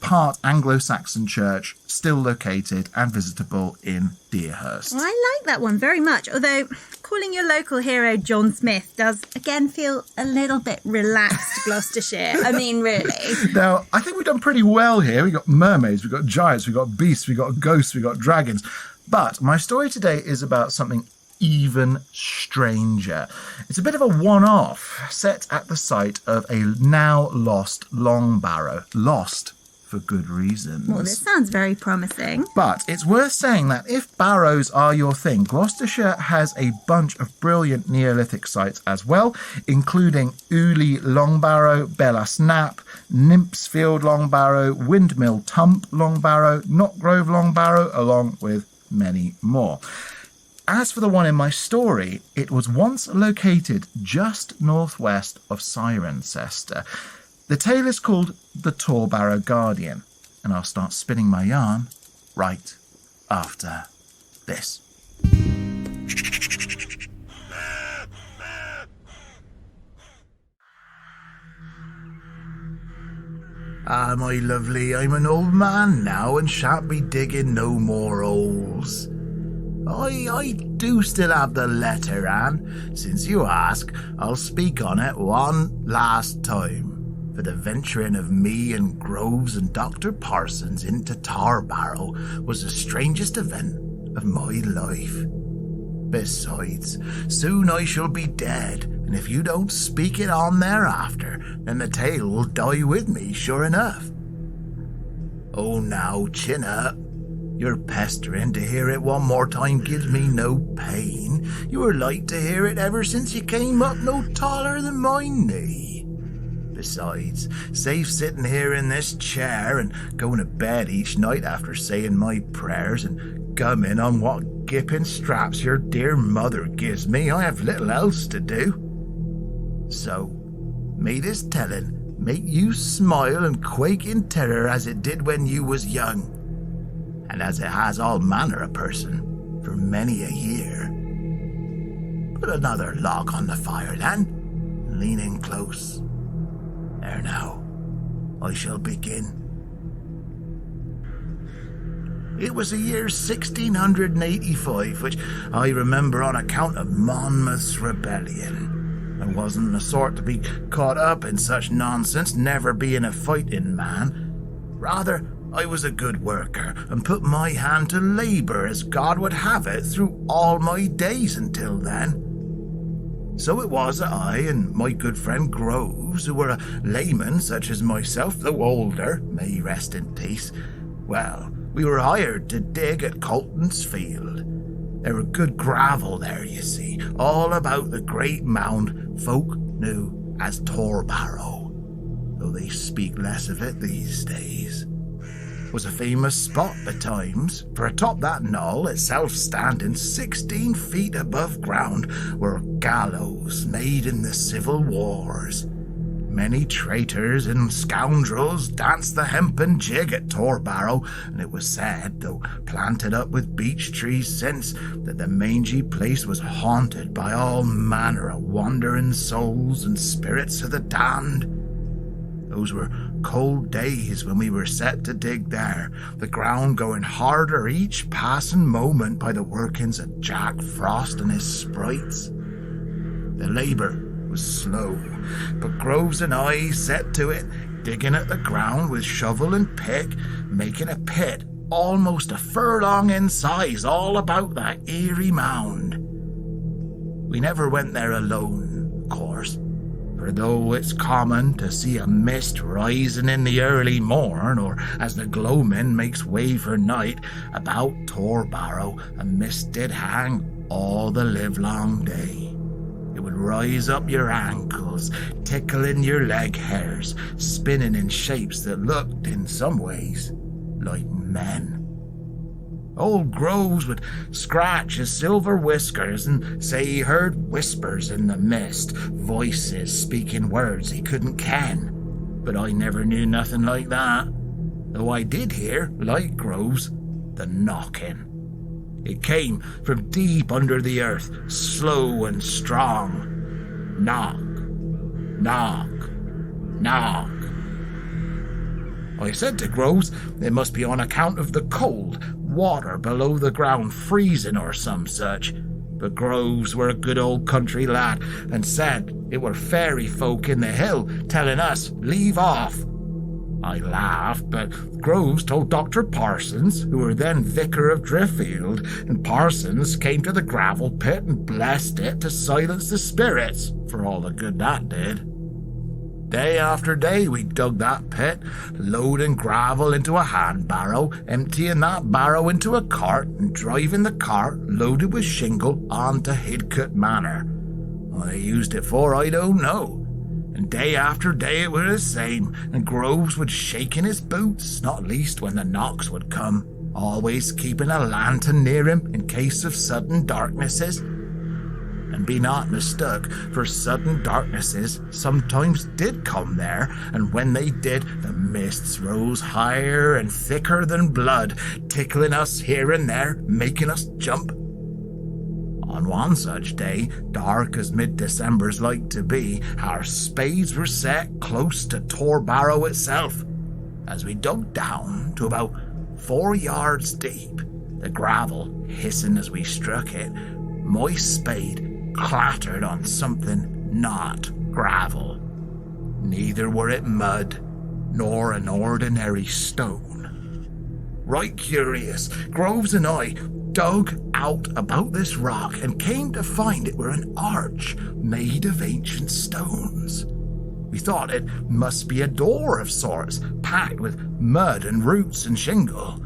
part Anglo-Saxon church, still located and visitable in Deerhurst. Well, I like that one very much, although calling your local hero John Smith does again feel a little bit relaxed Gloucestershire. I mean, really. Now, I think we've done pretty well here. We've got mermaids, we've got giants, we've got beasts, we've got ghosts, we've got dragons. But my story today is about something even stranger. It's a bit of a one-off, set at the site of a now lost long barrow. Lost for good reasons. Well, this sounds very promising. But it's worth saying that if barrows are your thing, Gloucestershire has a bunch of brilliant Neolithic sites as well, including Ely Long Barrow, Bellas Knapp, Nymphsfield Long Barrow, Windmill Tump Long Barrow, Knotgrove Long Barrow, along with many more. As for the one in my story, it was once located just northwest of Cirencester. The tale is called The Tor Barrow Guardian, and I'll start spinning my yarn right after this. Ah, my lovely, I'm an old man now and shan't be digging no more holes. I do still have the letter, and since you ask, I'll speak on it one last time. For the venturing of me and Groves and Dr. Parsons into Tarbarrow was the strangest event of my life. Besides, soon I shall be dead, and if you don't speak it on thereafter, then the tale will die with me, sure enough. Oh, now, chin up. Your pestering to hear it one more time gives me no pain. You were like to hear it ever since you came up no taller than my knee. Besides, safe sitting here in this chair and going to bed each night after saying my prayers and gumming on what gipping straps your dear mother gives me, I have little else to do. So, may this telling make you smile and quake in terror as it did when you was young, and as it has all manner of person for many a year. Put another log on the fire then, lean in close. There now, I shall begin. It was the year 1685, which I remember on account of Monmouth's rebellion. I wasn't the sort to be caught up in such nonsense, never being a fighting man. Rather, I was a good worker and put my hand to labour as God would have it through all my days until then. So it was that I and my good friend Groves, who were a layman such as myself, though older, may he rest in peace, well, we were hired to dig at Colton's field. There were good gravel there, you see, all about the great mound folk knew as Torbarrow, though they speak less of it these days. It was a famous spot betimes, for atop that knoll, itself standing 16 feet above ground, were gallows made in the civil wars. Many traitors and scoundrels danced the hempen jig at Torbarrow, and it was said, though planted up with beech trees since, that the mangy place was haunted by all manner of wandering souls and spirits of the damned. Those were cold days when we were set to dig there, the ground going harder each passing moment by the workings of Jack Frost and his sprites. The labour was slow, but Groves and I set to it, digging at the ground with shovel and pick, making a pit almost a furlong in size all about that eerie mound. We never went there alone, of course, for though it's common to see a mist rising in the early morn, or as the gloamin' makes way for night, about Torbarrow a mist did hang all the livelong day. It would rise up your ankles, tickling your leg hairs, spinning in shapes that looked, in some ways, like men. Old Groves would scratch his silver whiskers and say he heard whispers in the mist, voices speaking words he couldn't ken. But I never knew nothing like that, though I did hear, like Groves, the knocking. It came from deep under the earth, slow and strong. Knock, knock, knock. I said to Groves it must be on account of the cold, water below the ground freezing or some such. But Groves were a good old country lad, and said it were fairy folk in the hill telling us leave off. I laughed, but Groves told Dr. Parsons, who were then vicar of Driffield, and Parsons came to the gravel pit and blessed it to silence the spirits, for all the good that did. Day after day we dug that pit, loading gravel into a hand barrow, emptying that barrow into a cart, and driving the cart, loaded with shingle, on to Hidcote Manor. What they used it for, I don't know. And day after day it was the same, and Groves would shake in his boots, not least when the knocks would come, always keeping a lantern near him in case of sudden darknesses. And be not mistook, for sudden darknesses sometimes did come there, and when they did, the mists rose higher and thicker than blood, tickling us here and there, making us jump. On one such day, dark as mid-December's like to be, our spades were set close to Torbarrow itself. As we dug down to about 4 yards deep, the gravel hissing as we struck it, my spade clattered on something not gravel. Neither were it mud, nor an ordinary stone. Right curious, Groves and I dug out about this rock and came to find it were an arch made of ancient stones. We thought it must be a door of sorts, packed with mud and roots and shingle.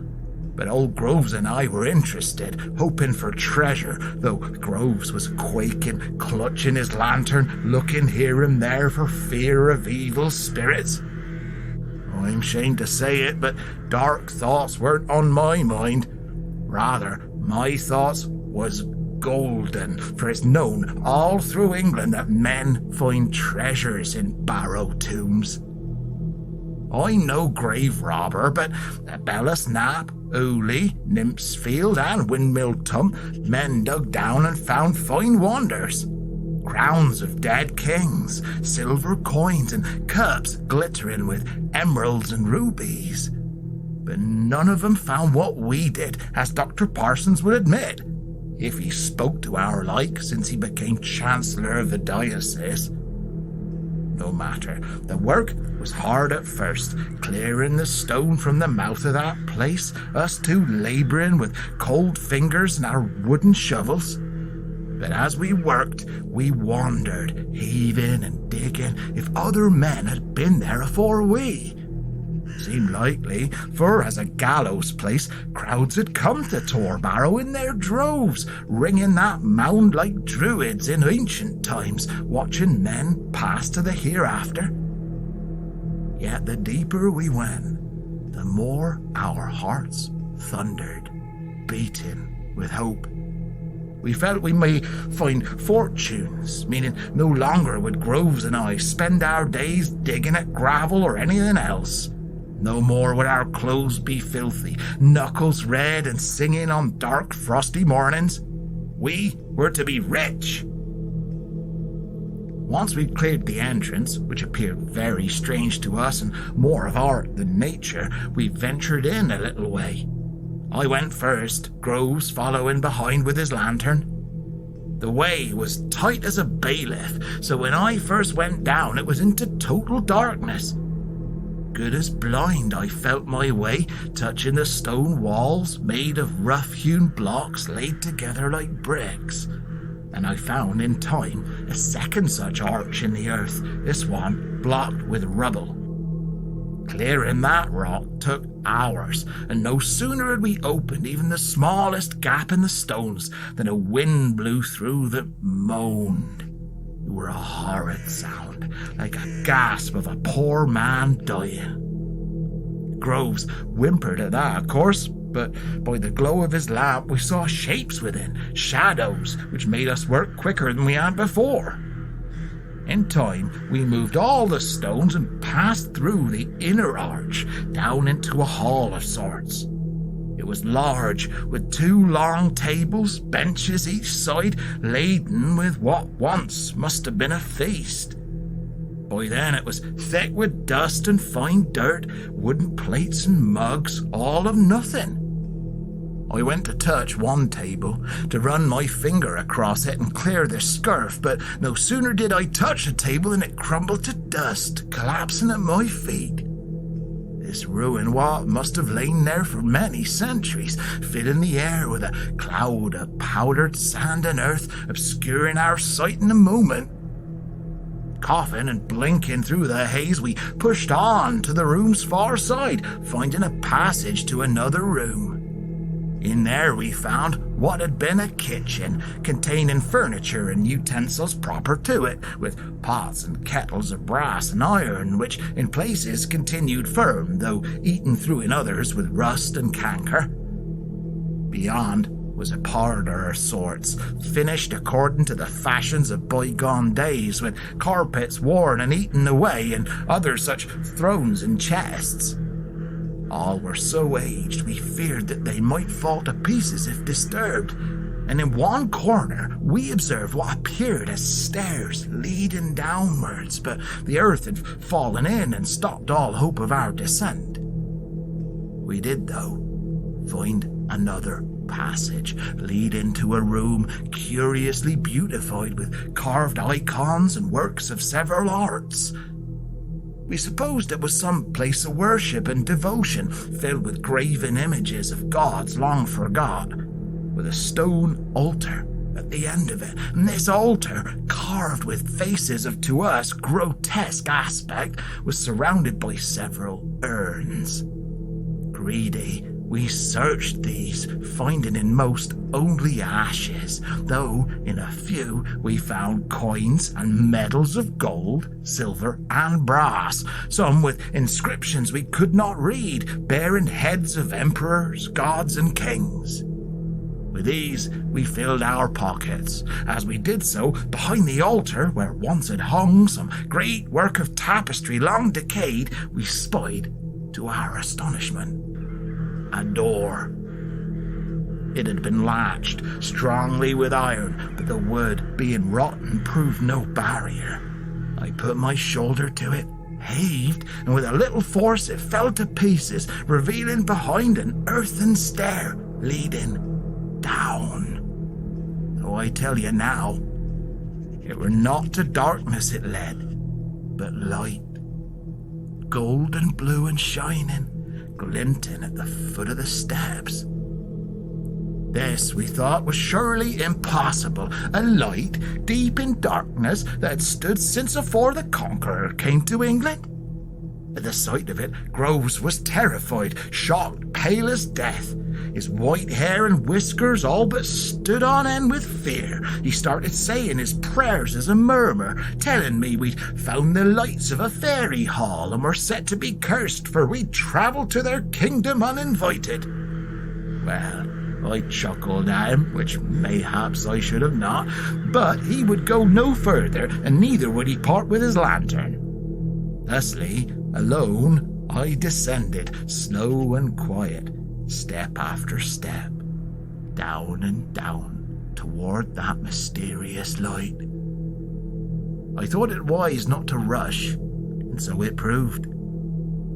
But old Groves and I were interested, hoping for treasure, though Groves was quaking, clutching his lantern, looking here and there for fear of evil spirits. I'm ashamed to say it, but dark thoughts weren't on my mind. Rather, my thoughts was golden, for it's known all through England that men find treasures in barrow tombs. I'm no grave robber, but at Bellasnap, Ely, Nymphsfield, and Windmill Tump, men dug down and found fine wonders. Crowns of dead kings, silver coins, and cups glittering with emeralds and rubies. But none of them found what we did, as Dr. Parsons would admit, if he spoke to our like since he became Chancellor of the diocese. No matter, the work was hard at first, clearing the stone from the mouth of that place, us two labouring with cold fingers and our wooden shovels. But as we worked, we wondered, heaving and digging, if other men had been there afore we. Seemed likely, for as a gallows place, crowds had come to Torbarrow in their droves, ringing that mound like druids in ancient times, watching men pass to the hereafter. Yet the deeper we went, the more our hearts thundered, beating with hope. We felt we may find fortunes, meaning no longer would Groves and I spend our days digging at gravel or anything else. No more would our clothes be filthy, knuckles red and singing on dark, frosty mornings. We were to be rich. Once we'd cleared the entrance, which appeared very strange to us and more of art than nature, we ventured in a little way. I went first, Groves following behind with his lantern. The way was tight as a bailiff, so when I first went down it was into total darkness. Good as blind I felt my way, touching the stone walls made of rough-hewn blocks laid together like bricks. And I found in time a second such arch in the earth, this one blocked with rubble. Clearing that rock took hours, and no sooner had we opened even the smallest gap in the stones than a wind blew through that moaned. It were a horrid sound, like a gasp of a poor man dying. Groves whimpered at that, of course, but by the glow of his lamp we saw shapes within, shadows, which made us work quicker than we had before. In time, we moved all the stones and passed through the inner arch, down into a hall of sorts. It was large, with 2 long tables, benches each side, laden with what once must have been a feast. By then it was thick with dust and fine dirt, wooden plates and mugs, all of nothing. I went to touch one table, to run my finger across it and clear the scurf, but no sooner did I touch the table than it crumbled to dust, collapsing at my feet. This ruin what must have lain there for many centuries, filling the air with a cloud of powdered sand and earth, obscuring our sight in a moment. Coughing and blinking through the haze, we pushed on to the room's far side, finding a passage to another room. In there we found what had been a kitchen, containing furniture and utensils proper to it, with pots and kettles of brass and iron, which in places continued firm, though eaten through in others with rust and canker. Beyond was a parlour of sorts, finished according to the fashions of bygone days, with carpets worn and eaten away, and other such thrones and chests. All were so aged we feared that they might fall to pieces if disturbed, and in one corner we observed what appeared as stairs leading downwards, but the earth had fallen in and stopped all hope of our descent. We did, though, find another passage leading to a room curiously beautified with carved icons and works of several arts. We supposed it was some place of worship and devotion, filled with graven images of gods long forgot, with a stone altar at the end of it, and this altar, carved with faces of to us grotesque aspect, was surrounded by several urns. Greedy, we searched these, finding in most only ashes, though in a few we found coins and medals of gold, silver, and brass, some with inscriptions we could not read, bearing heads of emperors, gods, and kings. With these we filled our pockets. As we did so, behind the altar, where once had hung some great work of tapestry long decayed, we spied, to our astonishment, a door. It had been latched strongly with iron, but the wood, being rotten, proved no barrier. I put my shoulder to it, heaved, and with a little force it fell to pieces, revealing behind an earthen stair leading down. Though I tell you now, it were not to darkness it led, but light, golden blue and shining, glinting at the foot of the steps. This, we thought, was surely impossible, a light deep in darkness that had stood since afore the Conqueror came to England. At the sight of it, Groves was terrified, shocked, pale as death. His white hair and whiskers all but stood on end with fear. He started saying his prayers as a murmur, telling me we'd found the lights of a fairy hall and were set to be cursed, for we'd travelled to their kingdom uninvited. Well, I chuckled at him, which mayhaps I should have not, but he would go no further, and neither would he part with his lantern. Thusly, alone, I descended, slow and quiet, step after step, down and down, toward that mysterious light. I thought it wise not to rush, and so it proved.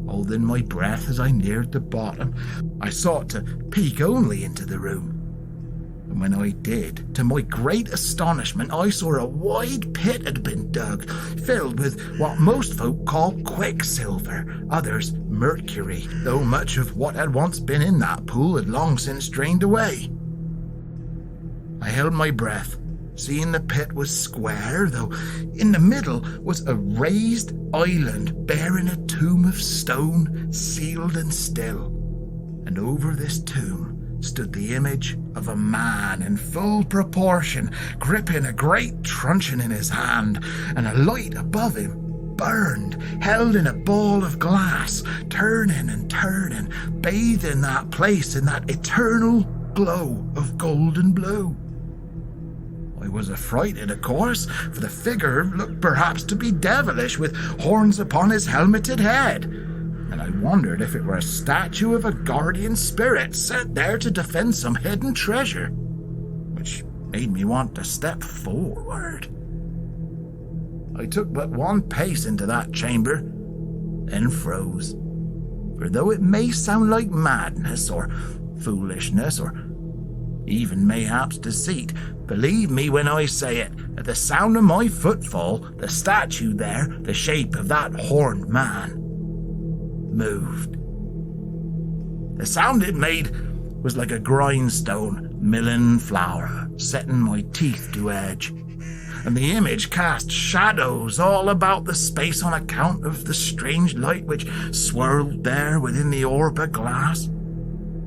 Holding my breath as I neared the bottom, I sought to peek only into the room. And when I did, to my great astonishment, I saw a wide pit had been dug, filled with what most folk call quicksilver, others mercury, though much of what had once been in that pool had long since drained away. I held my breath, seeing the pit was square, though in the middle was a raised island bearing a tomb of stone, sealed and still. And over this tomb stood the image of a man in full proportion, gripping a great truncheon in his hand, and a light above him burned, held in a ball of glass, turning and turning, bathing that place in that eternal glow of golden blue. I was affrighted, of course, for the figure looked perhaps to be devilish, with horns upon his helmeted head, and I wondered if it were a statue of a guardian spirit set there to defend some hidden treasure, which made me want to step forward. I took but one pace into that chamber, then froze, for though it may sound like madness or foolishness or even mayhaps deceit, believe me when I say it, at the sound of my footfall, the statue there, the shape of that horned man, moved. The sound it made was like a grindstone milling flour, setting my teeth to edge, and the image cast shadows all about the space on account of the strange light which swirled there within the orb of glass.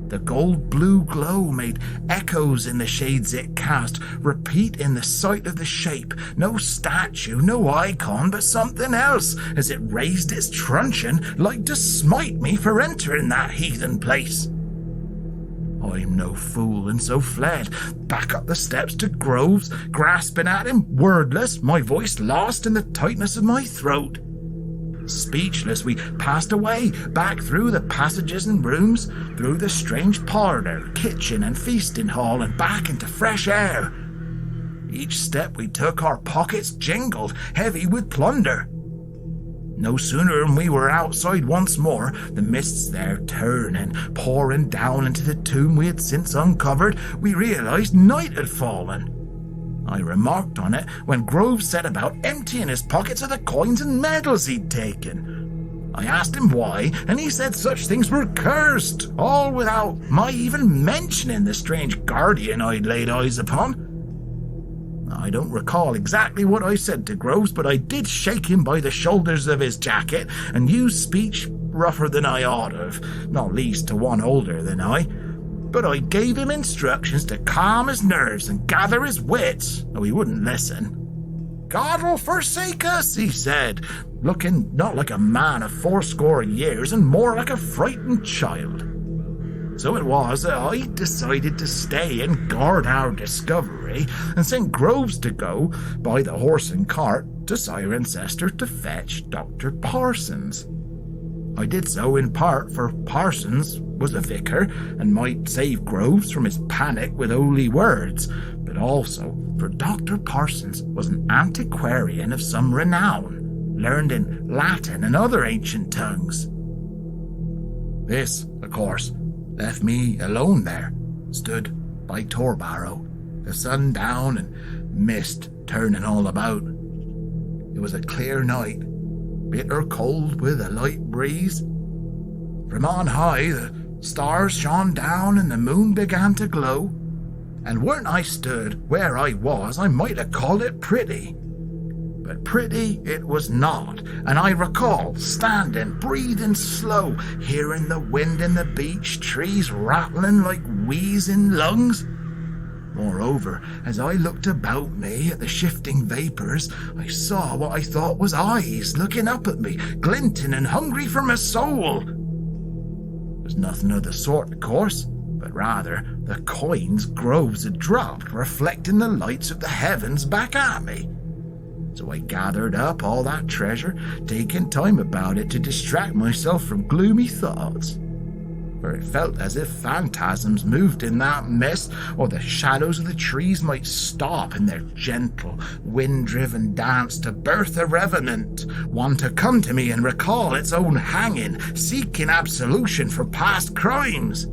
The gold-blue glow made echoes in the shades it cast, repeat in the sight of the shape, no statue, no icon, but something else, as it raised its truncheon like to smite me for entering that heathen place. I'm no fool, and so fled, back up the steps to Groves, grasping at him, wordless, my voice lost in the tightness of my throat. Speechless, we passed away, back through the passages and rooms, through the strange parlour, kitchen and feasting hall, and back into fresh air. Each step we took, our pockets jingled, heavy with plunder. No sooner than we were outside once more, the mists there turning, pouring down into the tomb we had since uncovered, we realised night had fallen. I remarked on it when Groves set about emptying his pockets of the coins and medals he'd taken. I asked him why, and he said such things were cursed, all without my even mentioning the strange guardian I'd laid eyes upon. I don't recall exactly what I said to Groves, but I did shake him by the shoulders of his jacket and use speech rougher than I ought have, not least to one older than I. But I gave him instructions to calm his nerves and gather his wits, though he wouldn't listen. "God will forsake us," he said, looking not like a man of 80 years and more like a frightened child. So it was that I decided to stay and guard our discovery, and sent Groves to go, by the horse and cart, to Cirencester to fetch Dr. Parsons. I did so in part for Parsons was a vicar and might save Groves from his panic with holy words, but also for Dr. Parsons was an antiquarian of some renown, learned in Latin and other ancient tongues. This, of course, left me alone there, stood by Torbarrow, the sun down and mist turning all about. It was a clear night, bitter cold with a light breeze. From on high the stars shone down and the moon began to glow, and weren't I stood where I was, I might have called it pretty. But pretty it was not, and I recall standing, breathing slow, hearing the wind in the beech trees rattling like wheezing lungs. Moreover, as I looked about me at the shifting vapours, I saw what I thought was eyes looking up at me, glinting and hungry for my soul. It was nothing of the sort, of course, but rather the coins groves had dropped, reflecting the lights of the heavens back at me. So I gathered up all that treasure, taking time about it to distract myself from gloomy thoughts. For it felt as if phantasms moved in that mist, or the shadows of the trees might stop in their gentle, wind-driven dance to birth a revenant, one to come to me and recall its own hanging, seeking absolution for past crimes.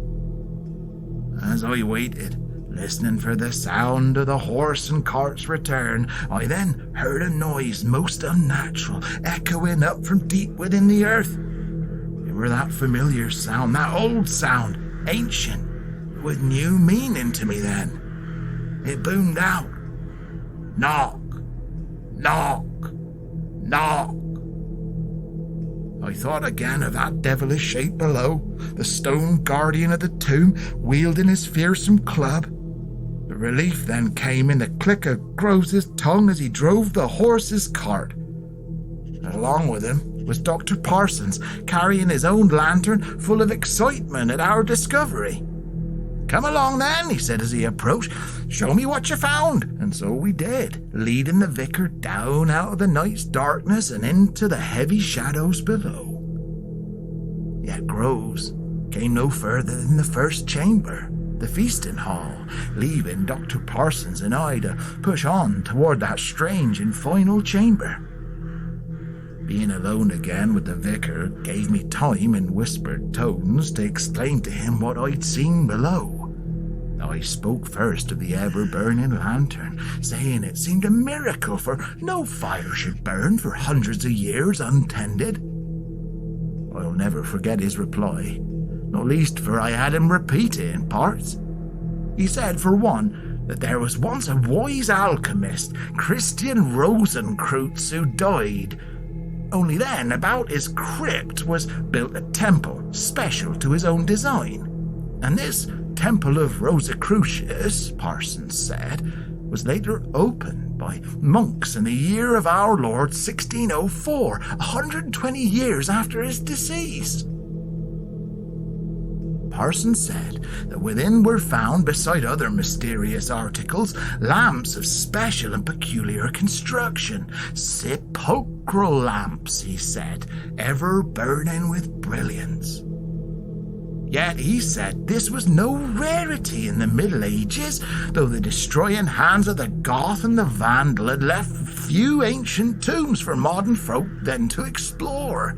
As I waited, listening for the sound of the horse and cart's return, I then heard a noise most unnatural, echoing up from deep within the earth. It were that familiar sound, that old sound, ancient, with new meaning to me then. It boomed out. Knock, knock, knock. I thought again of that devilish shape below, the stone guardian of the tomb, wielding his fearsome club. The relief then came in the click of Groves' tongue as he drove the horse's cart. Along with him was Dr. Parsons, carrying his own lantern, full of excitement at our discovery. "Come along then," he said as he approached. "Show me what you found." And so we did, leading the vicar down out of the night's darkness and into the heavy shadows below. Yet Groves came no further than the first chamber, the feasting hall, leaving Dr. Parsons and I to push on toward that strange and final chamber. Being alone again with the vicar gave me time in whispered tones to explain to him what I'd seen below. I spoke first of the ever-burning lantern, saying it seemed a miracle, for no fire should burn for hundreds of years untended. I'll never forget his reply, not least for I had him repeat it in parts. He said, for one, that there was once a wise alchemist, Christian Rosenkreutz, who died. Only then, about his crypt was built a temple special to his own design. And this Temple of Rosicrucius, Parsons said, was later opened by monks in the year of our Lord 1604, 120 years after his decease. Parsons said that within were found, beside other mysterious articles, lamps of special and peculiar construction, sepulchral lamps, he said, ever burning with brilliance. Yet he said this was no rarity in the Middle Ages, though the destroying hands of the Goth and the Vandal had left few ancient tombs for modern folk then to explore.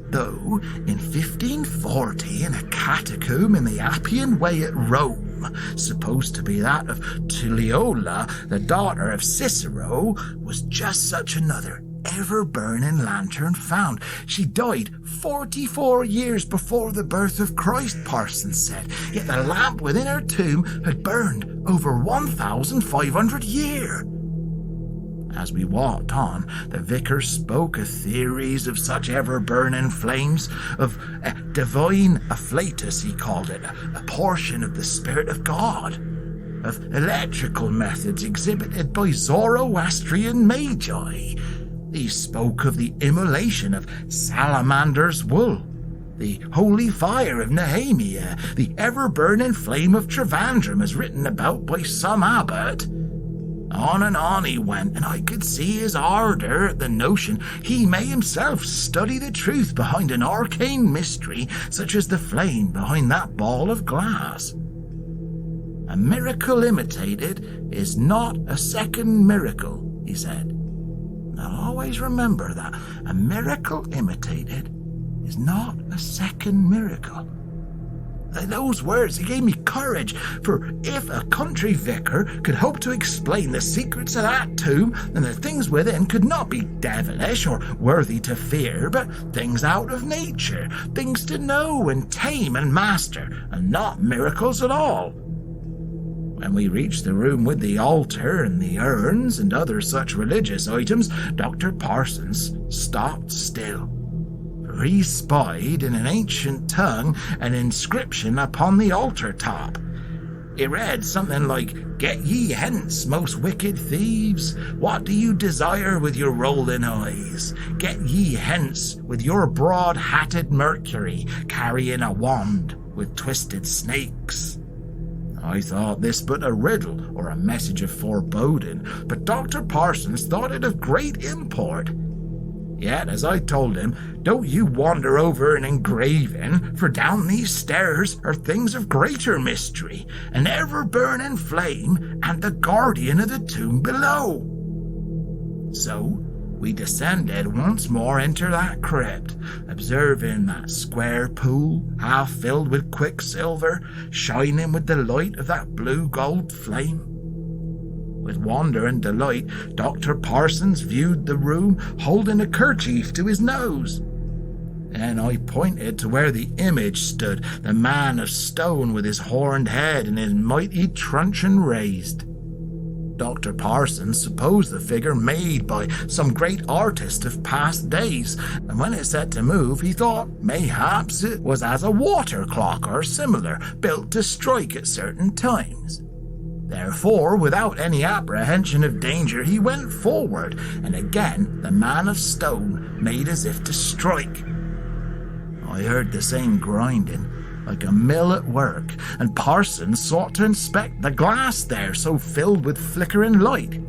Though in 1540, in a catacomb in the Appian Way at Rome, supposed to be that of Tulliola, the daughter of Cicero, was just such another ever-burning lantern found. She died 44 years before the birth of Christ, Parsons said, yet the lamp within her tomb had burned over 1,500 years. As we walked on, the vicar spoke of theories of such ever-burning flames, of a divine afflatus, he called it, a portion of the Spirit of God, of electrical methods exhibited by Zoroastrian magi. He spoke of the immolation of salamander's wool, the holy fire of Nehemia, the ever-burning flame of Trivandrum as written about by some abbot. On and on he went, and I could see his ardour at the notion he may himself study the truth behind an arcane mystery such as the flame behind that ball of glass. A miracle imitated is not a second miracle, he said. I'll always remember that. A miracle imitated is not a second miracle. Those words, they gave me courage, for if a country vicar could hope to explain the secrets of that tomb, then the things within could not be devilish or worthy to fear, but things out of nature, things to know and tame and master, and not miracles at all. When we reached the room with the altar and the urns and other such religious items, Dr. Parsons stopped still. He spied in an ancient tongue an inscription upon the altar top. It read something like, "Get ye hence, most wicked thieves. What do you desire with your rolling eyes? Get ye hence with your broad-hatted Mercury, carrying a wand with twisted snakes." I thought this but a riddle or a message of foreboding, but Dr. Parsons thought it of great import. Yet, as I told him, don't you wander over an engraving, for down these stairs are things of greater mystery, an ever-burning flame, and the guardian of the tomb below. So we descended once more into that crypt, observing that square pool, half filled with quicksilver, shining with the light of that blue-gold flame. With wonder and delight, Dr. Parsons viewed the room, holding a kerchief to his nose. Then I pointed to where the image stood, the man of stone with his horned head and his mighty truncheon raised. Dr. Parsons supposed the figure made by some great artist of past days, and when it set to move, he thought mayhaps it was as a water clock or similar, built to strike at certain times. Therefore, without any apprehension of danger, he went forward, and again the man of stone made as if to strike. I heard the same grinding, like a mill at work, and Parsons sought to inspect the glass there, so filled with flickering light.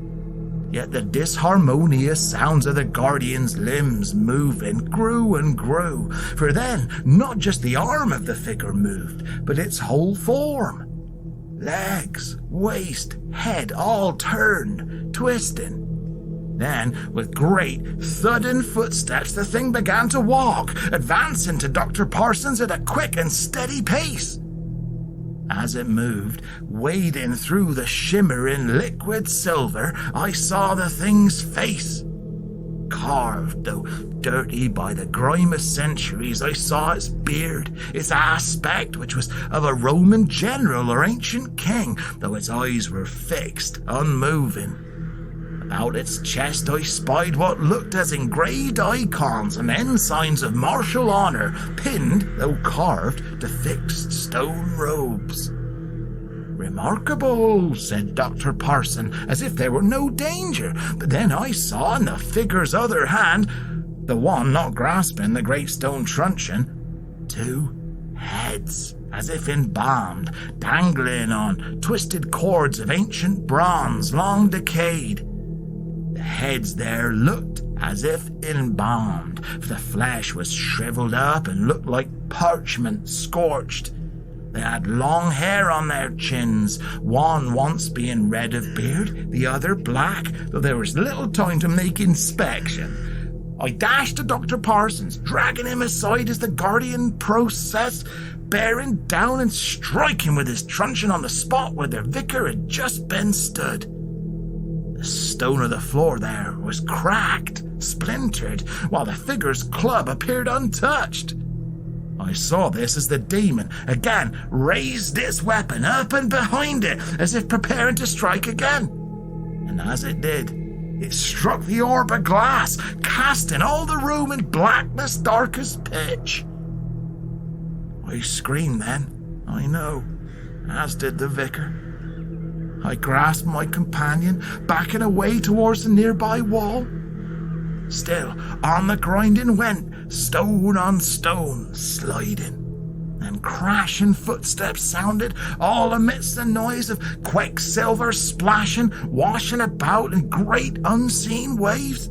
Yet the disharmonious sounds of the guardian's limbs moving grew and grew, for then not just the arm of the figure moved, but its whole form. Legs, waist, head all turned, twisting. Then, with great, thudding footsteps, the thing began to walk, advancing to Dr. Parsons at a quick and steady pace. As it moved, wading through the shimmering liquid silver, I saw the thing's face. Carved, though dirty by the grime of centuries, I saw its beard, its aspect, which was of a Roman general or ancient king, though its eyes were fixed, unmoving. About its chest I spied what looked as engraved icons and ensigns of martial honour, pinned, though carved, to fixed stone robes. "Remarkable," said Dr. Parson, as if there were no danger. But then I saw in the figure's other hand, the one not grasping the great stone truncheon, 2 heads, as if embalmed, dangling on twisted cords of ancient bronze, long decayed. The heads there looked as if embalmed, for the flesh was shriveled up and looked like parchment scorched. They had long hair on their chins, one once being red of beard, the other black, though there was little time to make inspection. I dashed to Dr. Parsons, dragging him aside as the guardian processed, bearing down and striking with his truncheon on the spot where the vicar had just been stood. The stone of the floor there was cracked, splintered, while the figure's club appeared untouched. I saw this as the demon again raised its weapon up and behind it, as if preparing to strike again. And as it did, it struck the orb of glass, casting all the room in blackness dark as pitch. I screamed then, I know, as did the vicar. I grasped my companion, backing away towards the nearby wall. Still, on the grinding went, stone on stone, sliding. And crashing footsteps sounded, all amidst the noise of quicksilver splashing, washing about in great unseen waves.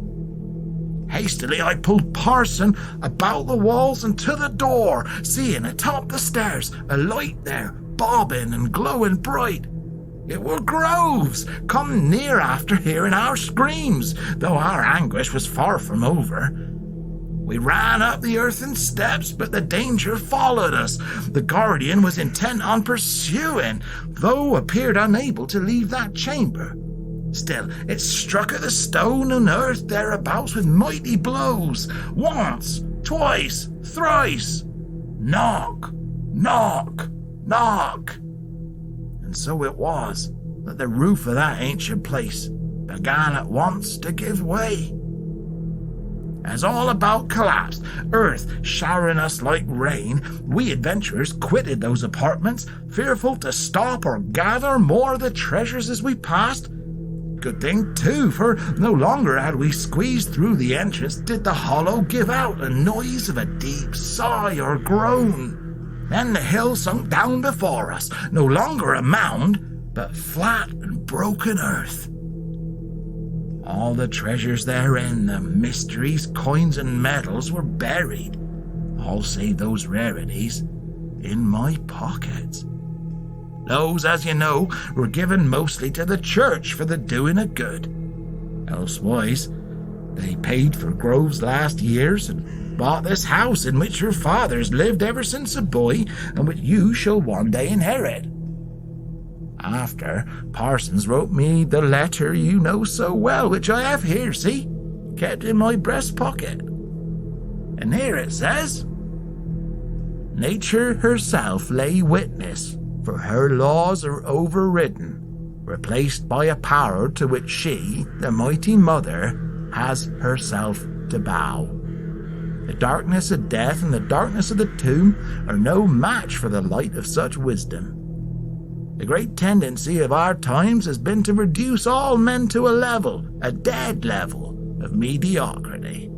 Hastily I pulled Parson about the walls and to the door, seeing atop the stairs a light there, bobbing and glowing bright. It were Groves, come near after hearing our screams, though our anguish was far from over. We ran up the earthen steps, but the danger followed us. The guardian was intent on pursuing, though appeared unable to leave that chamber. Still, it struck at the stone and earth thereabouts with mighty blows, once, twice, thrice. Knock, knock, knock. And so it was that the roof of that ancient place began at once to give way. As all about collapsed, earth showering us like rain, we adventurers quitted those apartments, fearful to stop or gather more of the treasures as we passed. Good thing, too, for no longer had we squeezed through the entrance did the hollow give out a noise of a deep sigh or groan. Then the hill sunk down before us, no longer a mound, but flat and broken earth. All the treasures therein, the mysteries, coins, and medals were buried, all save those rarities, in my pockets. Those, as you know, were given mostly to the church for the doing of good. Elsewise, they paid for Grove's last years and bought this house in which your father's lived ever since a boy and which you shall one day inherit. After, Parsons wrote me the letter you know so well, which I have here, see, kept in my breast pocket. And here it says, Nature herself lay witness, for her laws are overridden, replaced by a power to which she, the mighty mother, has herself to bow. The darkness of death and the darkness of the tomb are no match for the light of such wisdom. The great tendency of our times has been to reduce all men to a dead level, of mediocrity.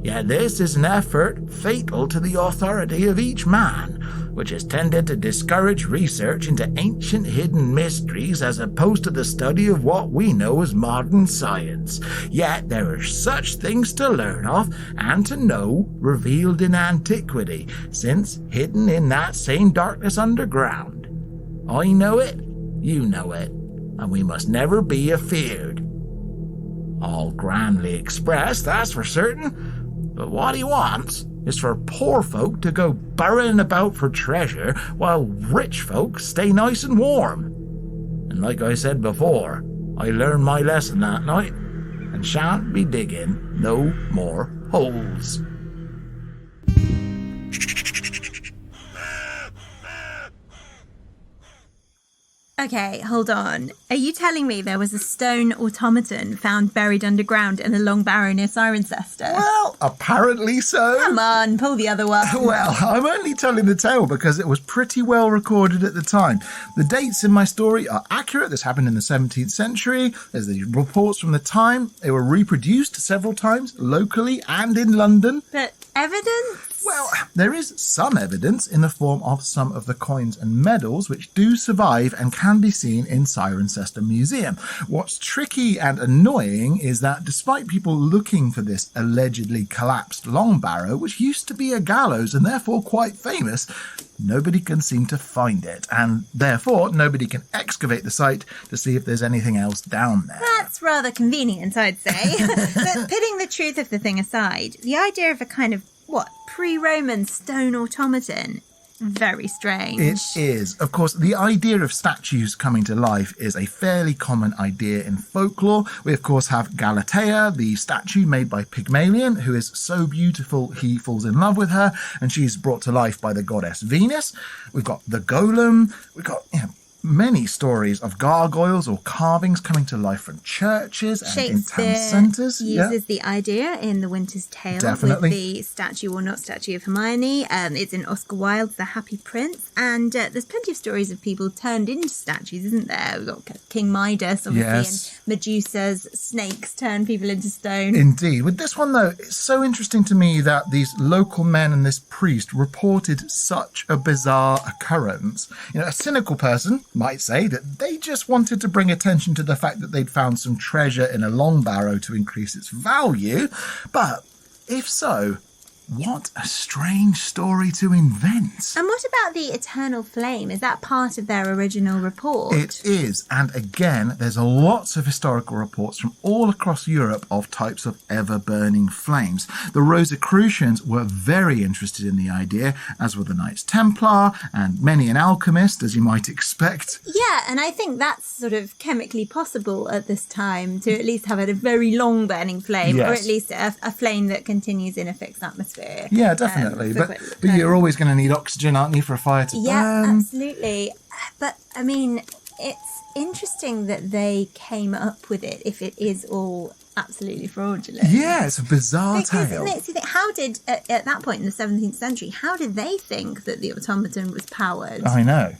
Yet this is an effort fatal to the authority of each man, which has tended to discourage research into ancient hidden mysteries as opposed to the study of what we know as modern science. Yet there are such things to learn of and to know revealed in antiquity, since hidden in that same darkness underground. I know it, you know it, and we must never be afeard. All grandly expressed, that's for certain, but what he wants is for poor folk to go burrowing about for treasure while rich folk stay nice and warm. And like I said before, I learned my lesson that night and shan't be digging no more holes. Okay, hold on. Are you telling me there was a stone automaton found buried underground in a long barrow near Cirencester? Well, apparently so. Come on, pull the other one. Well, I'm only telling the tale because it was pretty well recorded at the time. The dates in my story are accurate. This happened in the 17th century. There's the reports from the time. They were reproduced several times, locally and in London. But evidence? Well, there is some evidence in the form of some of the coins and medals which do survive and can be seen in Cirencester Museum. What's tricky and annoying is that despite people looking for this allegedly collapsed long barrow, which used to be a gallows and therefore quite famous, nobody can seem to find it, and therefore nobody can excavate the site to see if there's anything else down there. That's rather convenient, I'd say. But putting the truth of the thing aside, the idea of a kind of, pre-Roman stone automaton? Very strange. It is. Of course, the idea of statues coming to life is a fairly common idea in folklore. We, of course, have Galatea, the statue made by Pygmalion, who is so beautiful he falls in love with her, and she's brought to life by the goddess Venus. We've got the golem. We've got, many stories of gargoyles or carvings coming to life from churches and in town centres. Uses the idea in The Winter's Tale with the statue or not statue of Hermione. It's in Oscar Wilde's The Happy Prince, and there's plenty of stories of people turned into statues, isn't there? We've got King Midas, obviously, and Medusa's snakes turn people into stone. Indeed. With this one, though, it's so interesting to me that these local men and this priest reported such a bizarre occurrence. A cynical person might say that they just wanted to bring attention to the fact that they'd found some treasure in a long barrow to increase its value. But if so, what a strange story to invent. And what about the eternal flame? Is that part of their original report? It is. And again, there's lots of historical reports from all across Europe of types of ever-burning flames. The Rosicrucians were very interested in the idea, as were the Knights Templar and many an alchemist, as you might expect. Yeah, and I think that's sort of chemically possible at this time, to at least have a very long burning flame, or at least a flame that continues in a fixed atmosphere. Yeah, definitely. But you're always going to need oxygen, aren't you, for a fire to burn? Yeah, absolutely. But, I mean, it's interesting that they came up with it if it is all absolutely fraudulent. Yeah, it's a bizarre tale. How did, at that point in the 17th century, how did they think that the automaton was powered? I know.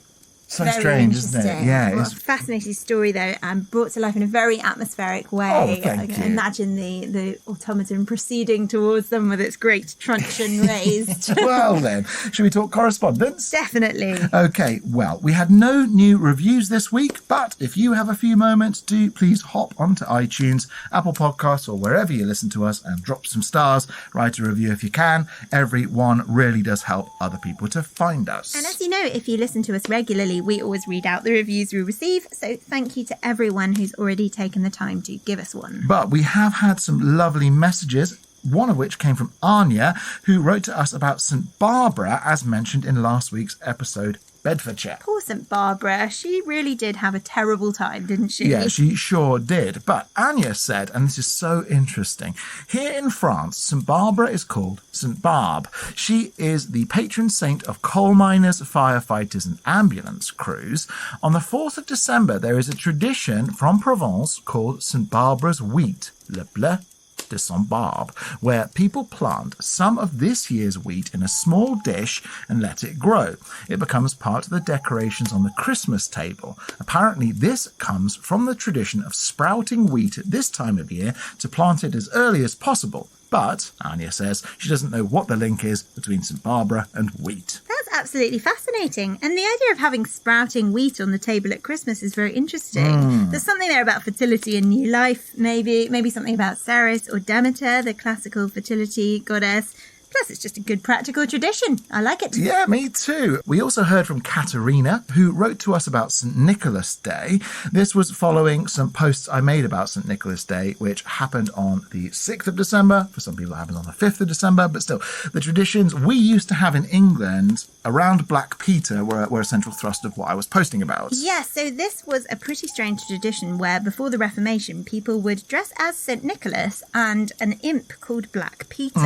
So Very strange, isn't it? interesting. Yeah, Well, it's fascinating story though, and brought to life in a very atmospheric way. Oh, thank I can you. imagine the automaton proceeding towards them with its great truncheon raised. Well then, should we talk correspondence? Definitely. Okay, well, we had no new reviews this week, but if you have a few moments, do please hop onto iTunes, Apple Podcasts, or wherever you listen to us and drop some stars. Write a review if you can. Every one really does help other people to find us. And as you know, if you listen to us regularly, we always read out the reviews we receive. So thank you to everyone who's already taken the time to give us one. But we have had some lovely messages, one of which came from Anya, who wrote to us about St. Barbara, as mentioned in last week's episode, Bedfordshire. Poor St. Barbara. She really did have a terrible time, didn't she? Yeah, she sure did. But Anya said, and this is so interesting, here in France, St. Barbara is called St. Barb. She is the patron saint of coal miners, firefighters and ambulance crews. On the 4th of December, there is a tradition from Provence called St. Barbara's wheat, le bleu de St. Barbe, where people plant some of this year's wheat in a small dish and let it grow. It becomes part of the decorations on the Christmas table. Apparently, this comes from the tradition of sprouting wheat at this time of year to plant it as early as possible. But, Anya says, she doesn't know what the link is between St. Barbara and wheat. That's absolutely fascinating. And the idea of having sprouting wheat on the table at Christmas is very interesting. There's something there about fertility and new life, maybe something about Ceres or Demeter, the classical fertility goddess. Plus, it's just a good practical tradition. I like it. Yeah, me too. We also heard from Katerina, who wrote to us about St. Nicholas Day. This was following some posts I made about St. Nicholas Day, which happened on the 6th of December. For some people, it happens on the 5th of December. But still, the traditions we used to have in England around Black Peter were a central thrust of what I was posting about. Yeah, so this was a pretty strange tradition where before the Reformation, people would dress as St. Nicholas and an imp called Black Peter,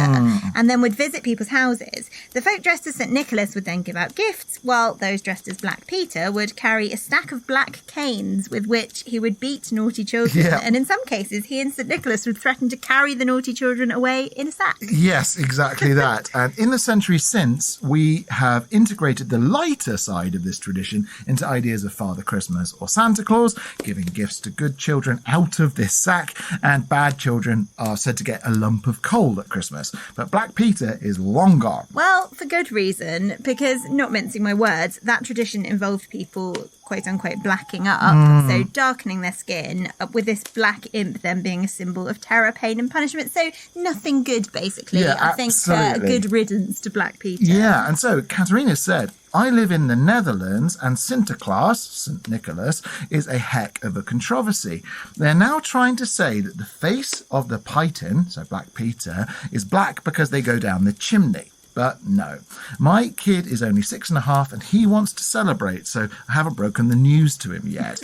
and then would visit people's houses. The folk dressed as St. Nicholas would then give out gifts, while those dressed as Black Peter would carry a stack of black canes with which he would beat naughty children. Yeah. And in some cases, he and St. Nicholas would threaten to carry the naughty children away in a sack. Yes, exactly that. And in the century since, we have integrated the lighter side of this tradition into ideas of Father Christmas or Santa Claus, giving gifts to good children out of this sack, and bad children are said to get a lump of coal at Christmas. But Black Peter is long gone. Well, for good reason, because, not mincing my words, that tradition involved people, quote unquote, blacking up, so darkening their skin, with this black imp then being a symbol of terror, pain and punishment. So nothing good, basically. Yeah, I think good riddance to Black Peter. Yeah, and so Katerina said, I live in the Netherlands and Sinterklaas, St. Nicholas, is a heck of a controversy. They're now trying to say that the face of the Python, so Black Peter, is black because they go down the chimney. But no, my kid is only 6.5 and he wants to celebrate, so I haven't broken the news to him yet.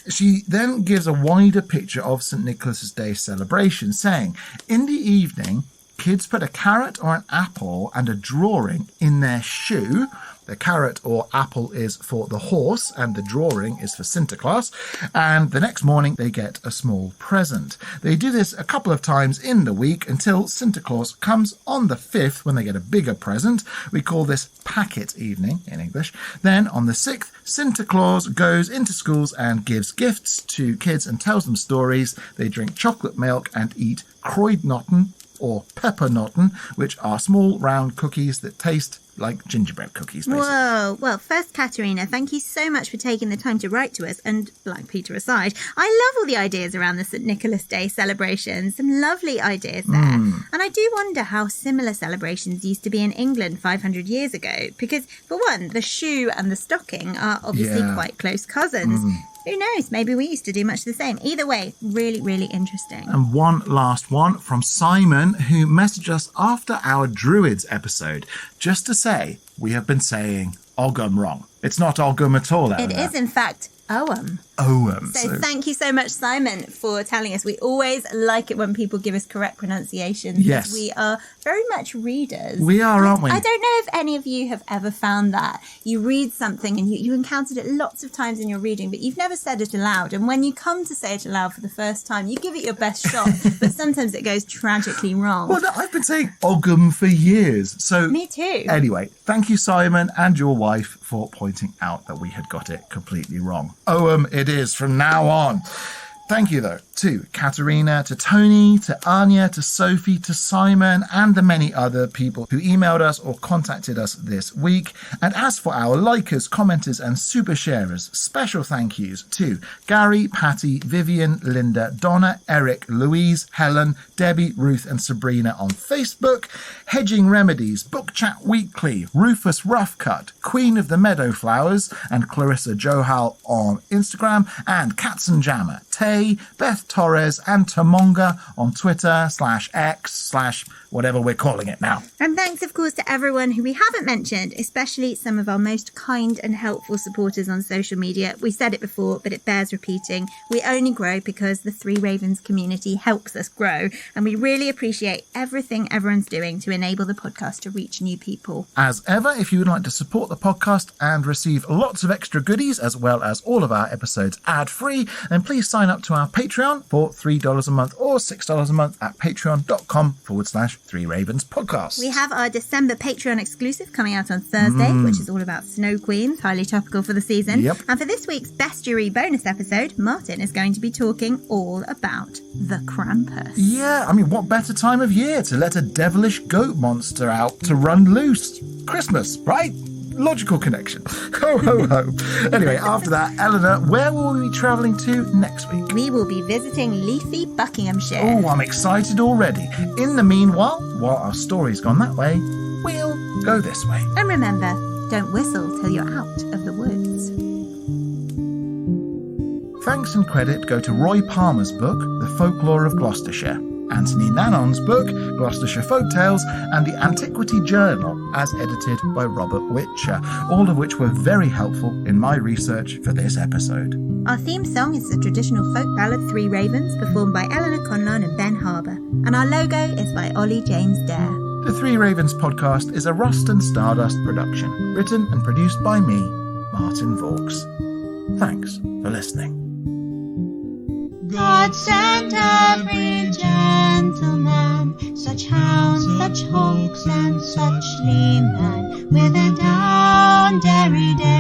She then gives a wider picture of St. Nicholas's Day celebration, saying, in the evening, kids put a carrot or an apple and a drawing in their shoe. The carrot or apple is for the horse and the drawing is for Sinterklaas. And the next morning they get a small present. They do this a couple of times in the week until Sinterklaas comes on the 5th when they get a bigger present. We call this packet evening in English. Then on the 6th, Sinterklaas goes into schools and gives gifts to kids and tells them stories. They drink chocolate milk and eat kruidnoten or peppernoten, which are small round cookies that taste like gingerbread cookies, basically. Whoa. Well, first, Katerina, thank you so much for taking the time to write to us. And Black Peter aside, I love all the ideas around the St. Nicholas Day celebration. Some lovely ideas there. And I do wonder how similar celebrations used to be in England 500 years ago. Because, for one, the shoe and the stocking are obviously quite close cousins. Who knows? Maybe we used to do much the same. Either way, really, really interesting. And one last one from Simon, who messaged us after our Druids episode, just to say we have been saying Ogham wrong. It's not Ogham at all, Eleanor. It is, in fact, Ogham. Ogham. So thank you so much, Simon, for telling us. We always like it when people give us correct pronunciations. Yes. We are very much readers. We are, aren't we? I don't know if any of you have ever found that. You read something and you encountered it lots of times in your reading, but you've never said it aloud. And when you come to say it aloud for the first time, you give it your best shot, but sometimes it goes tragically wrong. Well, no, I've been saying Ogham for years. So Me too. Anyway, thank you, Simon, and your wife for pointing out that we had got it completely wrong. Ogham it is from now on. Thank you, though, to Katerina, to Tony, to Anya, to Sophie, to Simon, and the many other people who emailed us or contacted us this week. And as for our likers, commenters, and super sharers, special thank yous to Gary, Patty, Vivian, Linda, Donna, Eric, Louise, Helen, Debbie, Ruth, and Sabrina on Facebook, Hedging Remedies, Book Chat Weekly, Rufus Roughcut, Queen of the Meadowflowers, and Clarissa Johal on Instagram, and Cats and Jammer, Tay, Beth Torres, and Tamonga on Twitter /X/ whatever we're calling it now. And thanks, of course, to everyone who we haven't mentioned, especially some of our most kind and helpful supporters on social media. We said it before, but it bears repeating. We only grow because the Three Ravens community helps us grow, and we really appreciate everything everyone's doing to enable the podcast to reach new people. As ever, if you would like to support the podcast and receive lots of extra goodies, as well as all of our episodes ad-free, then please sign up to our Patreon for $3 a month or $6 a month at patreon.com/3 Ravens podcast. We have our December Patreon exclusive coming out on Thursday, which is all about Snow Queens, highly topical for the season. Yep. And for this week's Bestiary bonus episode, Martin is going to be talking all about the Krampus. Yeah, I mean, what better time of year to let a devilish goat monster out to run loose? Christmas, right? Logical connection. Ho, ho, ho. Anyway, after that, Eleanor, where will we be travelling to next week? We will be visiting leafy Buckinghamshire. Oh, I'm excited already. In the meanwhile, while our story's gone that way, we'll go this way. And remember, don't whistle till you're out of the woods. Thanks and credit go to Roy Palmer's book, The Folklore of Gloucestershire, Anthony Nannon's book, Gloucestershire Folktales, and The Antiquity Journal, as edited by Robert Witcher, all of which were very helpful in my research for this episode. Our theme song is the traditional folk ballad Three Ravens, performed by Eleanor Conlon and Ben Harbour, and our logo is by Ollie James Dare. The Three Ravens podcast is a Rust and Stardust production, written and produced by me, Martin Vaux. Thanks for listening. God sent every gentleman, such hounds, such hawks, and such leman, with a down derry day.